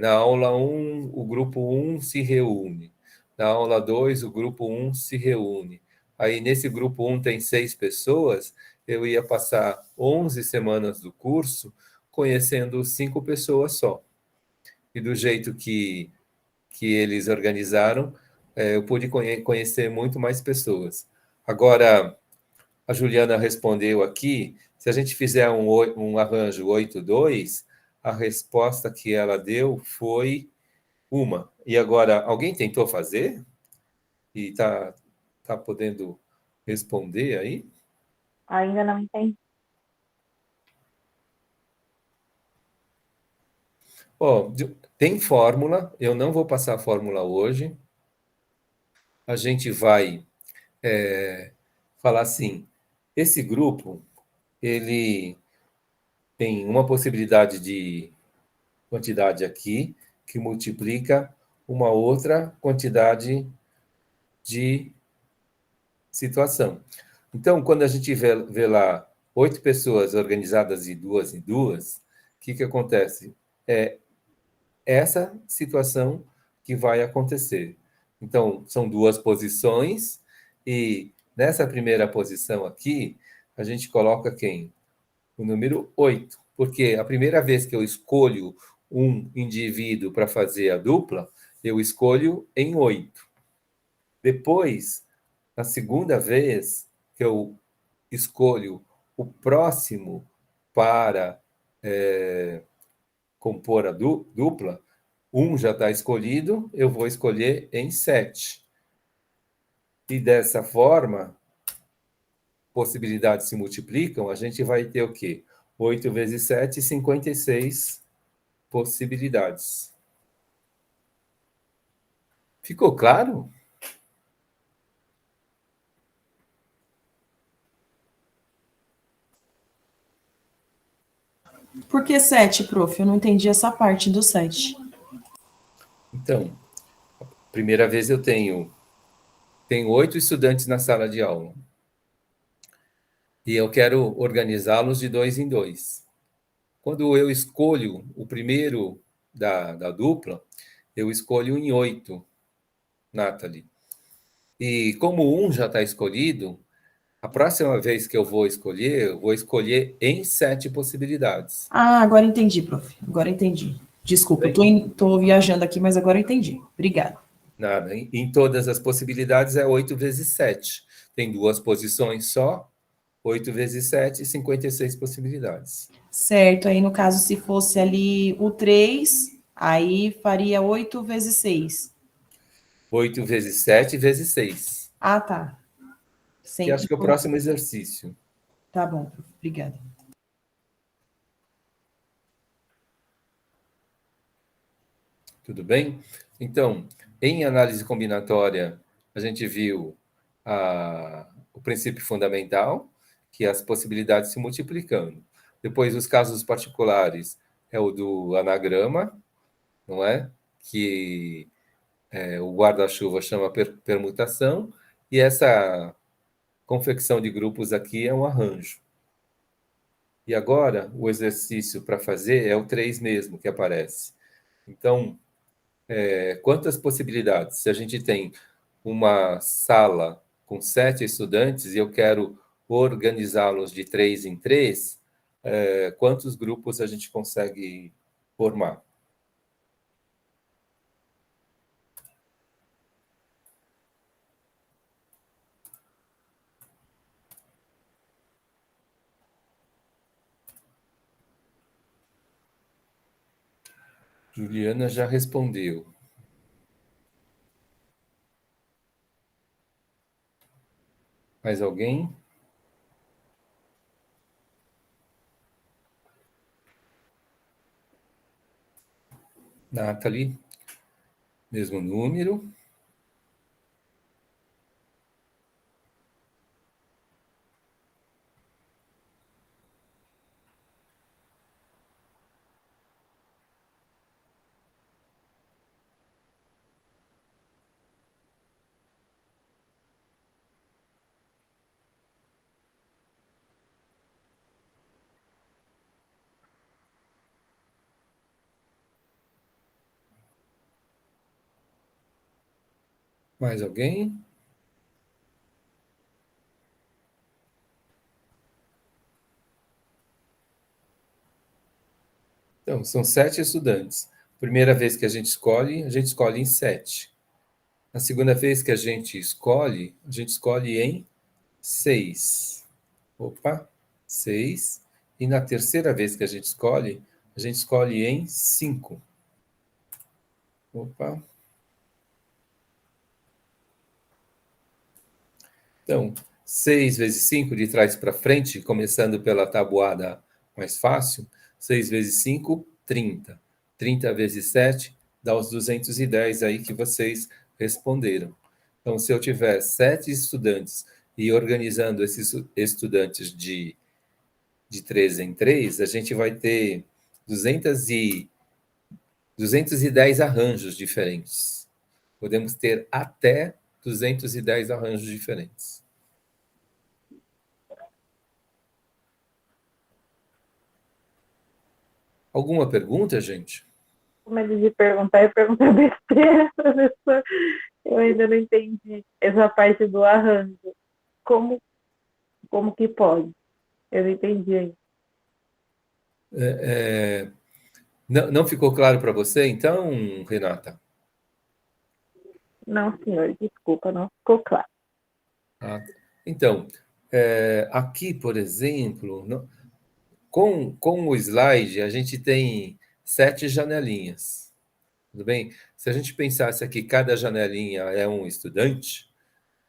Na aula 1, o grupo 1 se reúne. Na aula 2, o grupo 1 se reúne. Aí, nesse grupo 1 tem 6 pessoas, eu ia passar 11 semanas do curso conhecendo 5 pessoas só. E do jeito que eles organizaram, eu pude conhecer muito mais pessoas. Agora, a Juliana respondeu aqui, se a gente fizer um arranjo 8-2, a resposta que ela deu foi uma. E agora, alguém tentou fazer? E tá podendo responder aí? Ainda não entendi. Tem fórmula, eu não vou passar a fórmula hoje. A gente vai falar assim, esse grupo, ele tem uma possibilidade de quantidade aqui, que multiplica uma outra quantidade de situação. Então, quando a gente vê lá 8 pessoas organizadas de duas em duas, o que acontece? É essa situação que vai acontecer. Então, são 2 posições, e nessa primeira posição aqui, a gente coloca quem? O número 8, porque a primeira vez que eu escolho um indivíduo para fazer a dupla, eu escolho em 8. Depois, na segunda vez que eu escolho o próximo para compor a dupla, Um já está escolhido, eu vou escolher em 7. E dessa forma, possibilidades se multiplicam, a gente vai ter o quê? 8 vezes 7, 56 possibilidades. Ficou claro? Por que 7, prof? Eu não entendi essa parte do 7. Então, primeira vez eu tenho 8 estudantes na sala de aula. E eu quero organizá-los de 2 em 2. Quando eu escolho o primeiro da dupla, eu escolho em 8, Nathalie. E como um já está escolhido, a próxima vez que eu vou escolher em 7 possibilidades. Ah, agora entendi, prof. Agora entendi. Desculpa, eu tô viajando aqui, mas agora eu entendi. Obrigada. Nada. Em todas as possibilidades é 8 vezes 7. Tem 2 posições só, 8 vezes 7, 56 possibilidades. Certo, aí no caso, se fosse ali o 3, aí faria 8 vezes 6. 8 vezes 7 vezes 6. Ah, tá. Que Sempre acho que é o próximo exercício. Tá bom, prof. Obrigada. Tudo bem? Então, em análise combinatória, a gente viu o princípio fundamental, que é as possibilidades se multiplicando. Depois, os casos particulares é o do anagrama, não é? Que o guarda-chuva chama permutação, e essa confecção de grupos aqui é um arranjo. E agora, o exercício para fazer é o 3 mesmo que aparece. Então, quantas possibilidades? Se a gente tem uma sala com 7 estudantes e eu quero organizá-los de 3 em 3, quantos grupos a gente consegue formar? Juliana já respondeu. Mais alguém? Nathalie, mesmo número. Mais alguém? Então, são 7 estudantes. Primeira vez que a gente escolhe em 7. Na segunda vez que a gente escolhe em 6. Opa, 6. E na terceira vez que a gente escolhe em 5. Opa. Então, 6 vezes 5 de trás para frente, começando pela tabuada mais fácil. 6 vezes 5, 30. 30 vezes 7 dá os 210 aí que vocês responderam. Então, se eu tiver 7 estudantes e organizando esses estudantes de 3 em 3, a gente vai ter 210 arranjos diferentes. Podemos ter até 210 arranjos diferentes. Alguma pergunta, gente? Com medo de perguntar e perguntar besteira, professor. Eu ainda não entendi essa parte do arranjo. Como, como que pode? Eu não entendi ainda. Não ficou claro para você, então, Renata? Não, senhor, desculpa, não ficou claro. Então, aqui, por exemplo, com o slide, a gente tem 7 janelinhas. Tudo bem? Se a gente pensasse que cada janelinha é um estudante,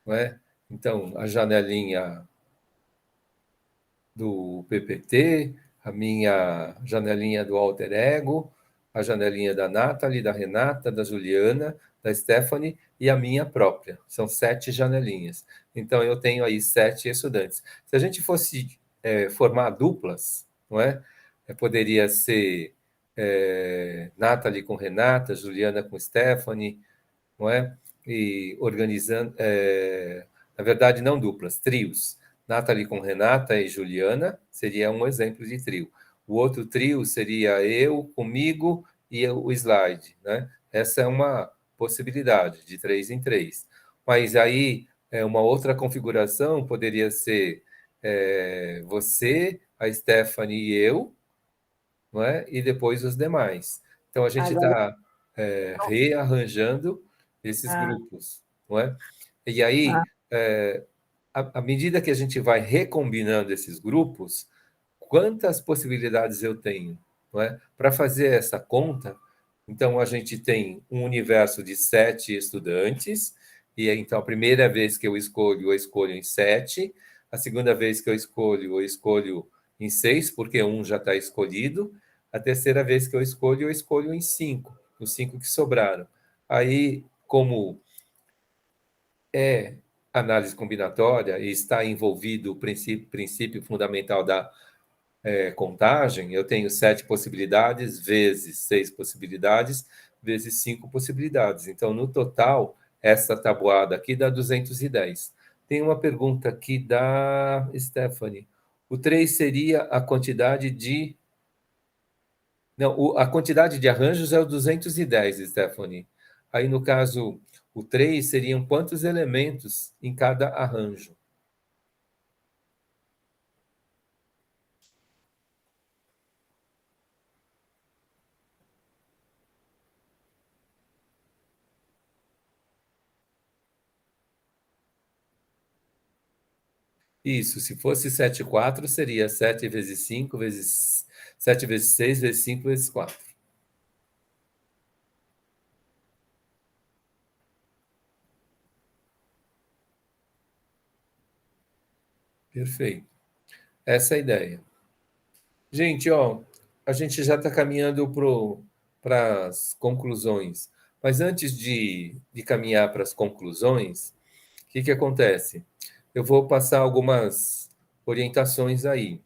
não é? Então, a janelinha do PPT, a minha janelinha do alter ego, a janelinha da Nathalie, da Renata, da Juliana, da Stephanie e a minha própria. São 7 janelinhas. Então, eu tenho aí 7 estudantes. Se a gente fosse formar duplas, não é? Poderia ser Nathalie com Renata, Juliana com Stephanie, não é? E organizando, na verdade, não duplas, trios. Nathalie com Renata e Juliana seria um exemplo de trio. O outro trio seria eu, comigo e o slide, né? Essa é uma possibilidade, de 3 em 3. Mas aí, uma outra configuração poderia ser você, a Stephanie e eu, não é? E depois os demais. Então, a gente está rearranjando esses grupos, não é? E aí, à medida que a gente vai recombinando esses grupos, quantas possibilidades eu tenho, não é? Para fazer essa conta, então a gente tem um universo de 7 estudantes, e então a primeira vez que eu escolho em 7, a segunda vez que eu escolho em 6, porque um já está escolhido, a terceira vez que eu escolho em 5, os 5 que sobraram. Aí, como análise combinatória e está envolvido o princípio fundamental da contagem, eu tenho 7 possibilidades, vezes 6 possibilidades, vezes 5 possibilidades. Então, no total, essa tabuada aqui dá 210. Tem uma pergunta aqui da Stephanie. O 3 seria a quantidade de... Não, a quantidade de arranjos é o 210, Stephanie. Aí, no caso, o 3 seriam quantos elementos em cada arranjo? Isso, se fosse 7,4, seria 7 vezes 5, vezes 7 vezes 6, vezes 5, vezes 4. Perfeito. Essa é a ideia. Gente, ó, a gente já está caminhando para as conclusões. Mas antes de caminhar para as conclusões, o que acontece? Eu vou passar algumas orientações aí.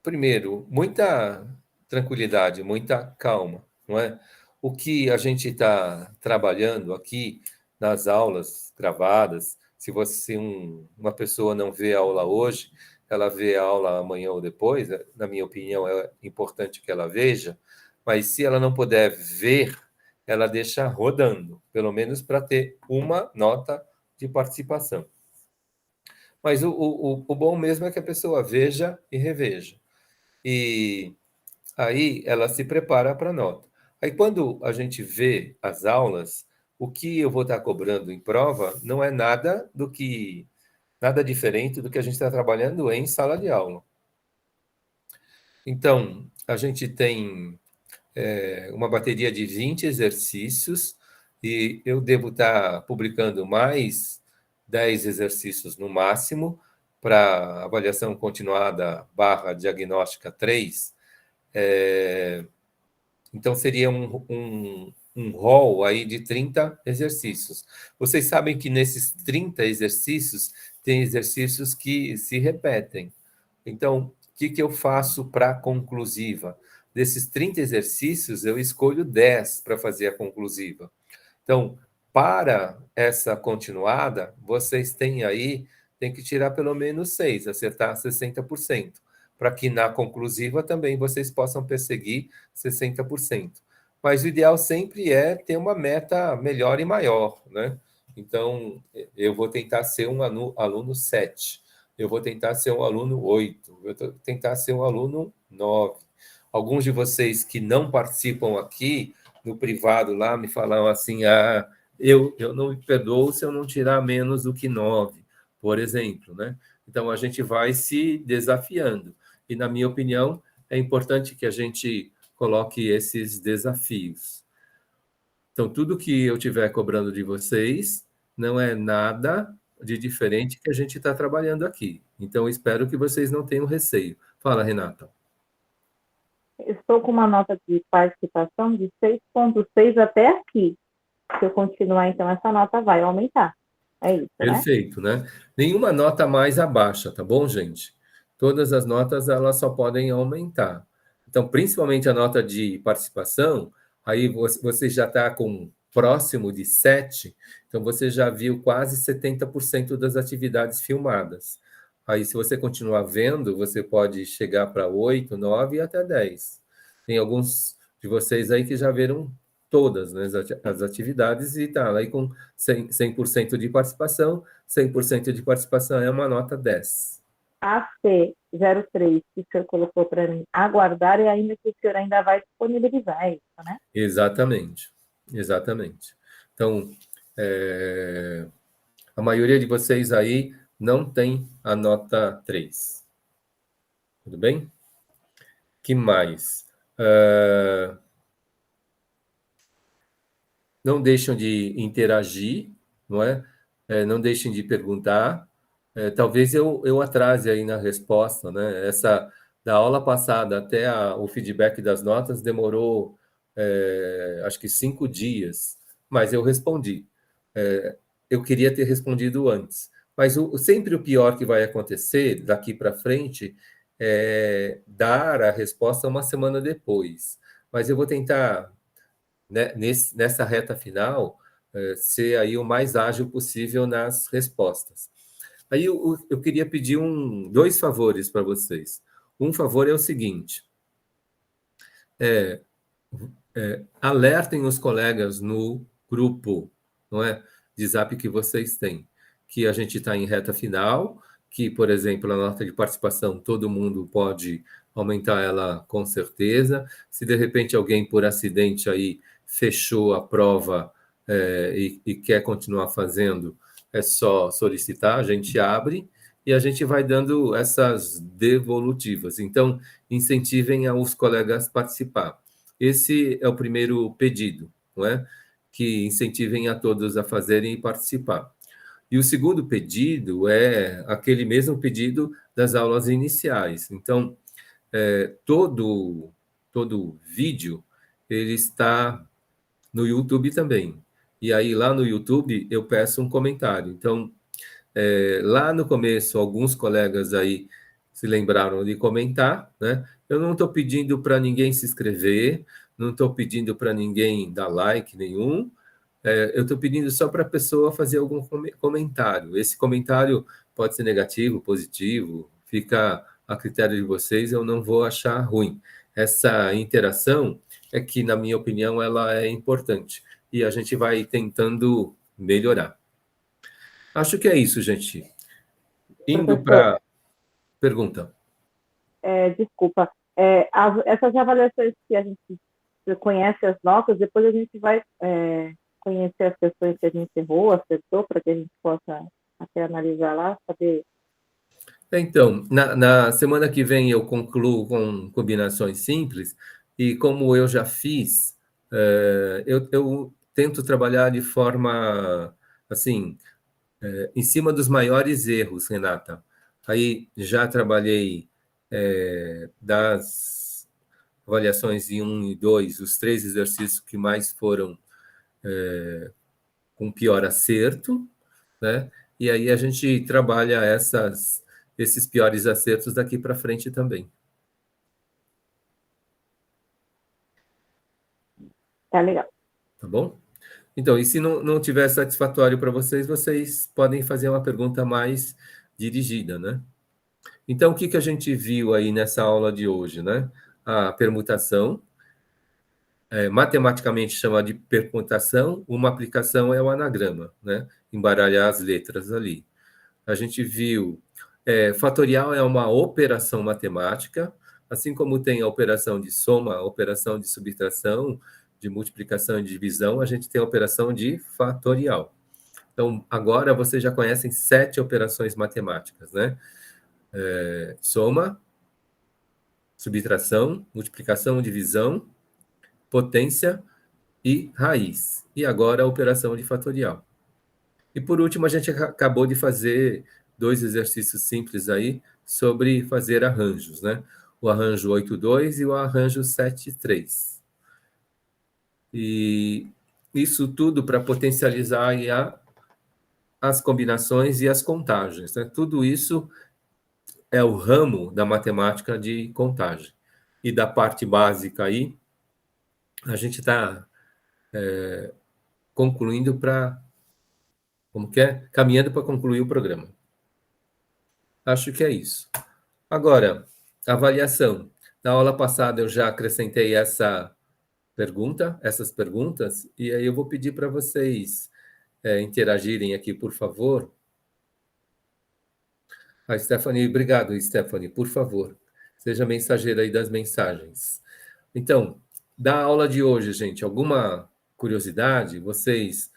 Primeiro, muita tranquilidade, muita calma, não é? O que a gente está trabalhando aqui nas aulas gravadas, se uma pessoa não vê a aula hoje, ela vê a aula amanhã ou depois, na minha opinião, é importante que ela veja, mas se ela não puder ver, ela deixa rodando, pelo menos para ter uma nota de participação. Mas o bom mesmo é que a pessoa veja e reveja. E aí ela se prepara para a nota. Aí quando a gente vê as aulas, o que eu vou estar cobrando em prova não é nada diferente do que a gente está trabalhando em sala de aula. Então, a gente tem uma bateria de 20 exercícios e eu devo estar publicando mais 10 exercícios no máximo para avaliação continuada / diagnóstica 3. Então, seria um rol aí de 30 exercícios. Vocês sabem que nesses 30 exercícios, tem exercícios que se repetem. Então, o que eu faço para a conclusiva? Desses 30 exercícios, eu escolho 10 para fazer a conclusiva. Então, para essa continuada, vocês têm que tirar pelo menos 6, acertar 60%, para que na conclusiva também vocês possam perseguir 60%. Mas o ideal sempre é ter uma meta melhor e maior, né? Então, eu vou tentar ser um aluno 7, eu vou tentar ser um aluno 8, eu vou tentar ser um aluno 9. Alguns de vocês que não participam aqui, no privado lá, me falaram assim, eu não me perdoo se eu não tirar menos do que 9, por exemplo, né? Então, a gente vai se desafiando. E, na minha opinião, é importante que a gente coloque esses desafios. Então, tudo que eu estiver cobrando de vocês não é nada de diferente que a gente está trabalhando aqui. Então, espero que vocês não tenham receio. Fala, Renata. Estou com uma nota de participação de 6,6 até aqui. Se eu continuar, então, essa nota vai aumentar. É isso, né? Perfeito, né? Nenhuma nota mais abaixa, tá bom, gente? Todas as notas, elas só podem aumentar. Então, principalmente a nota de participação, aí você já está com próximo de 7, então você já viu quase 70% das atividades filmadas. Aí, se você continuar vendo, você pode chegar para 8, 9 e até 10. Tem alguns de vocês aí que já viram todas, né, as atividades e tá aí com 100% de participação. 100% de participação é uma nota 10. AC03, que o senhor colocou para mim, aguardar, e ainda que o senhor ainda vai disponibilizar, é isso, né? Exatamente. Então, a maioria de vocês aí não tem a nota 3. Tudo bem? Que mais? Não deixam de interagir, não é? Não deixem de perguntar. Talvez eu atrase aí na resposta, né? Essa da aula passada até o feedback das notas demorou, acho que 5 dias, mas eu respondi. Eu queria ter respondido antes, mas sempre o pior que vai acontecer daqui para frente é dar a resposta uma semana depois. Mas eu vou tentar, né, nessa reta final, ser aí o mais ágil possível nas respostas. Aí eu queria pedir dois favores para vocês. Um favor é o seguinte: alertem os colegas no grupo, não é, de Zap que vocês têm, que a gente está em reta final, que, por exemplo, a nota de participação, todo mundo pode aumentar ela com certeza. Se de repente alguém, por acidente, aí fechou a prova e quer continuar fazendo, é só solicitar, a gente abre e a gente vai dando essas devolutivas. Então, incentivem os colegas a participar. Esse é o primeiro pedido, não é? Que incentivem a todos a fazerem e participar. E o segundo pedido é aquele mesmo pedido das aulas iniciais. Então, todo vídeo ele está no YouTube também. E aí, lá no YouTube, eu peço um comentário. Então, lá no começo, alguns colegas aí se lembraram de comentar, né? Eu não estou pedindo para ninguém se inscrever, não estou pedindo para ninguém dar like nenhum, eu estou pedindo só para a pessoa fazer algum comentário. Esse comentário pode ser negativo, positivo, fica a critério de vocês, eu não vou achar ruim. Essa interação é que, na minha opinião, ela é importante e a gente vai tentando melhorar. Acho que é isso, gente. Indo para pergunta. Desculpa. Essas avaliações que a gente conhece as notas, depois a gente vai conhecer as questões que a gente errou, acertou, para que a gente possa até analisar lá, saber. Então, na semana que vem eu concluo com combinações simples, e como eu já fiz, eu tento trabalhar de forma, assim, em cima dos maiores erros, Renata. Aí já trabalhei das avaliações de 1 e 2, os 3 exercícios que mais foram com pior acerto, né? E aí a gente trabalha esses piores acertos daqui para frente também. Tá legal. Tá bom? Então, e se não tiver satisfatório para vocês, vocês podem fazer uma pergunta mais dirigida, né? Então, o que a gente viu aí nessa aula de hoje, né? A permutação, matematicamente chama de permutação, uma aplicação é o anagrama, né? Embaralhar as letras ali. A gente viu, fatorial é uma operação matemática, assim como tem a operação de soma, a operação de subtração, de multiplicação e divisão, a gente tem a operação de fatorial. Então, agora vocês já conhecem 7 operações matemáticas, né? Soma, subtração, multiplicação, divisão, potência e raiz. E agora a operação de fatorial. E por último, a gente acabou de fazer 2 exercícios simples aí sobre fazer arranjos, né? O arranjo 8,2 e o arranjo 7,3. E isso tudo para potencializar aí as combinações e as contagens, né? Tudo isso é o ramo da matemática de contagem. E da parte básica aí, a gente está concluindo para... Como que é? Caminhando para concluir o programa. Acho que é isso. Agora, avaliação. Na aula passada eu já acrescentei essas perguntas, e aí eu vou pedir para vocês interagirem aqui, por favor. Stephanie, obrigado, Stephanie, por favor. Seja mensageira aí das mensagens. Então, da aula de hoje, gente, alguma curiosidade? Vocês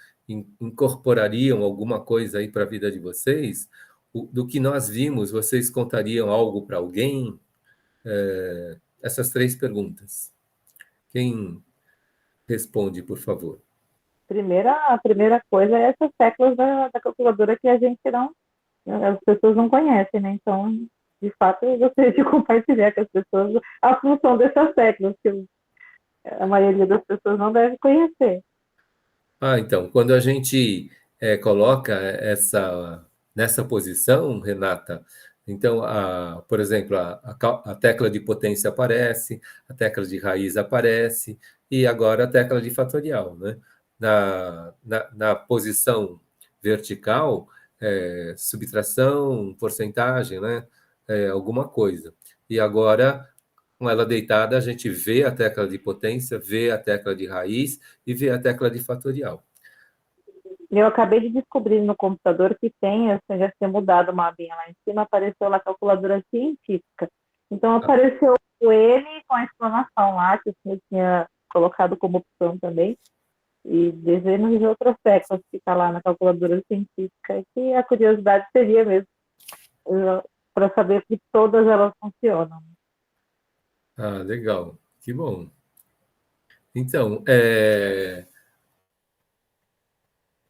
incorporariam alguma coisa aí para a vida de vocês? Do que nós vimos, vocês contariam algo para alguém? Essas 3 perguntas. Quem responde, por favor? A primeira coisa é essas teclas da calculadora que a gente não, as pessoas não conhecem, né? Então, de fato, eu gostaria de compartilhar com as pessoas a função dessas teclas, que a maioria das pessoas não deve conhecer. Então, quando a gente coloca nessa posição, Renata, então, por exemplo, a tecla de potência aparece, a tecla de raiz aparece, e agora a tecla de fatorial, né? Na posição vertical, subtração, porcentagem, né? Alguma coisa. E agora, com ela deitada, a gente vê a tecla de potência, vê a tecla de raiz e vê a tecla de fatorial. Eu acabei de descobrir no computador que já tinha mudado uma abinha lá em cima, apareceu lá calculadora científica. Então apareceu o N com a exclamação lá, que eu tinha colocado como opção também, e dezenas de outras teclas que está lá na calculadora científica, que a curiosidade seria mesmo para saber que todas elas funcionam. Legal, que bom. Então,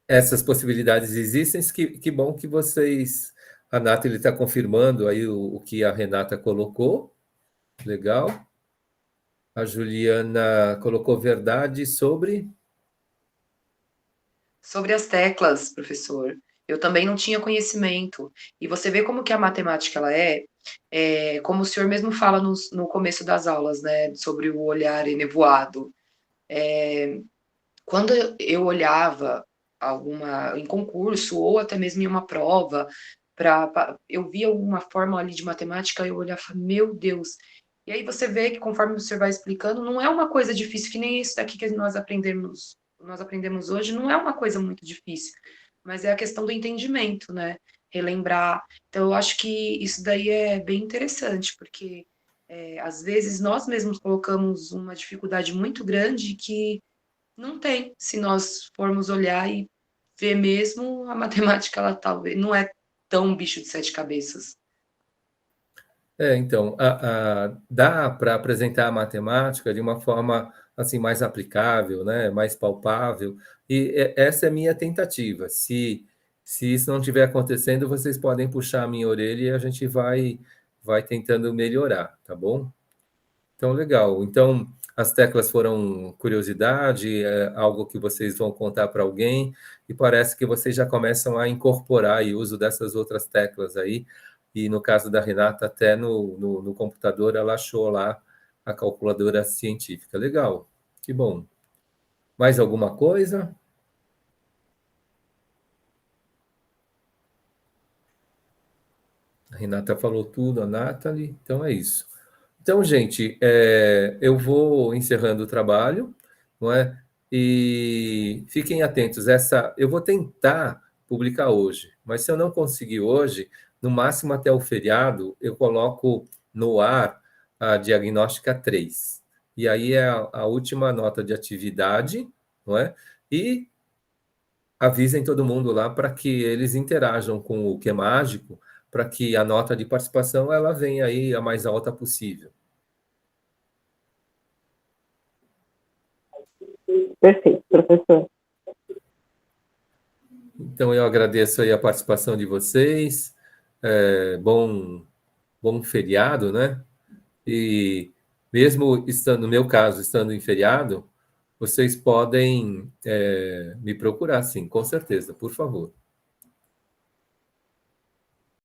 essas possibilidades existem, que bom que vocês... A Nathalie está confirmando aí o que a Renata colocou, legal. A Juliana colocou verdade sobre... Sobre as teclas, professor. Eu também não tinha conhecimento. E você vê como que a matemática ela como o senhor mesmo fala no começo das aulas, né, sobre o olhar enevoado. Quando eu olhava em concurso ou até mesmo em uma prova, eu via alguma fórmula ali de matemática, eu olhava, meu Deus. E aí você vê que conforme o senhor vai explicando, não é uma coisa difícil, que nem isso daqui que nós aprendemos hoje, não é uma coisa muito difícil, mas é a questão do entendimento, né? Relembrar. Então, eu acho que isso daí é bem interessante, porque às vezes nós mesmos colocamos uma dificuldade muito grande que não tem. Se nós formos olhar e ver mesmo, a matemática, ela talvez não é tão bicho de 7 cabeças. Então, dá para apresentar a matemática de uma forma assim mais aplicável, né? Mais palpável, e essa é a minha tentativa. Se isso não estiver acontecendo, vocês podem puxar a minha orelha e a gente vai tentando melhorar, tá bom? Então, legal. Então, as teclas foram curiosidade, algo que vocês vão contar para alguém, e parece que vocês já começam a incorporar o uso dessas outras teclas aí. E no caso da Renata, até no computador, ela achou lá a calculadora científica. Legal, que bom. Mais alguma coisa? A Renata falou tudo, a Nathalie, então é isso. Então, gente, eu vou encerrando o trabalho, não é? E fiquem atentos. Eu vou tentar publicar hoje, mas se eu não conseguir hoje, no máximo até o feriado, eu coloco no ar a diagnóstica 3. E aí é a última nota de atividade, não é? E avisem todo mundo lá para que eles interajam com o que é mágico, para que a nota de participação ela venha aí a mais alta possível. Perfeito, professor. Então, eu agradeço aí a participação de vocês. Bom feriado, né? E mesmo estando, no meu caso, estando em feriado, vocês podem me procurar, sim, com certeza, por favor.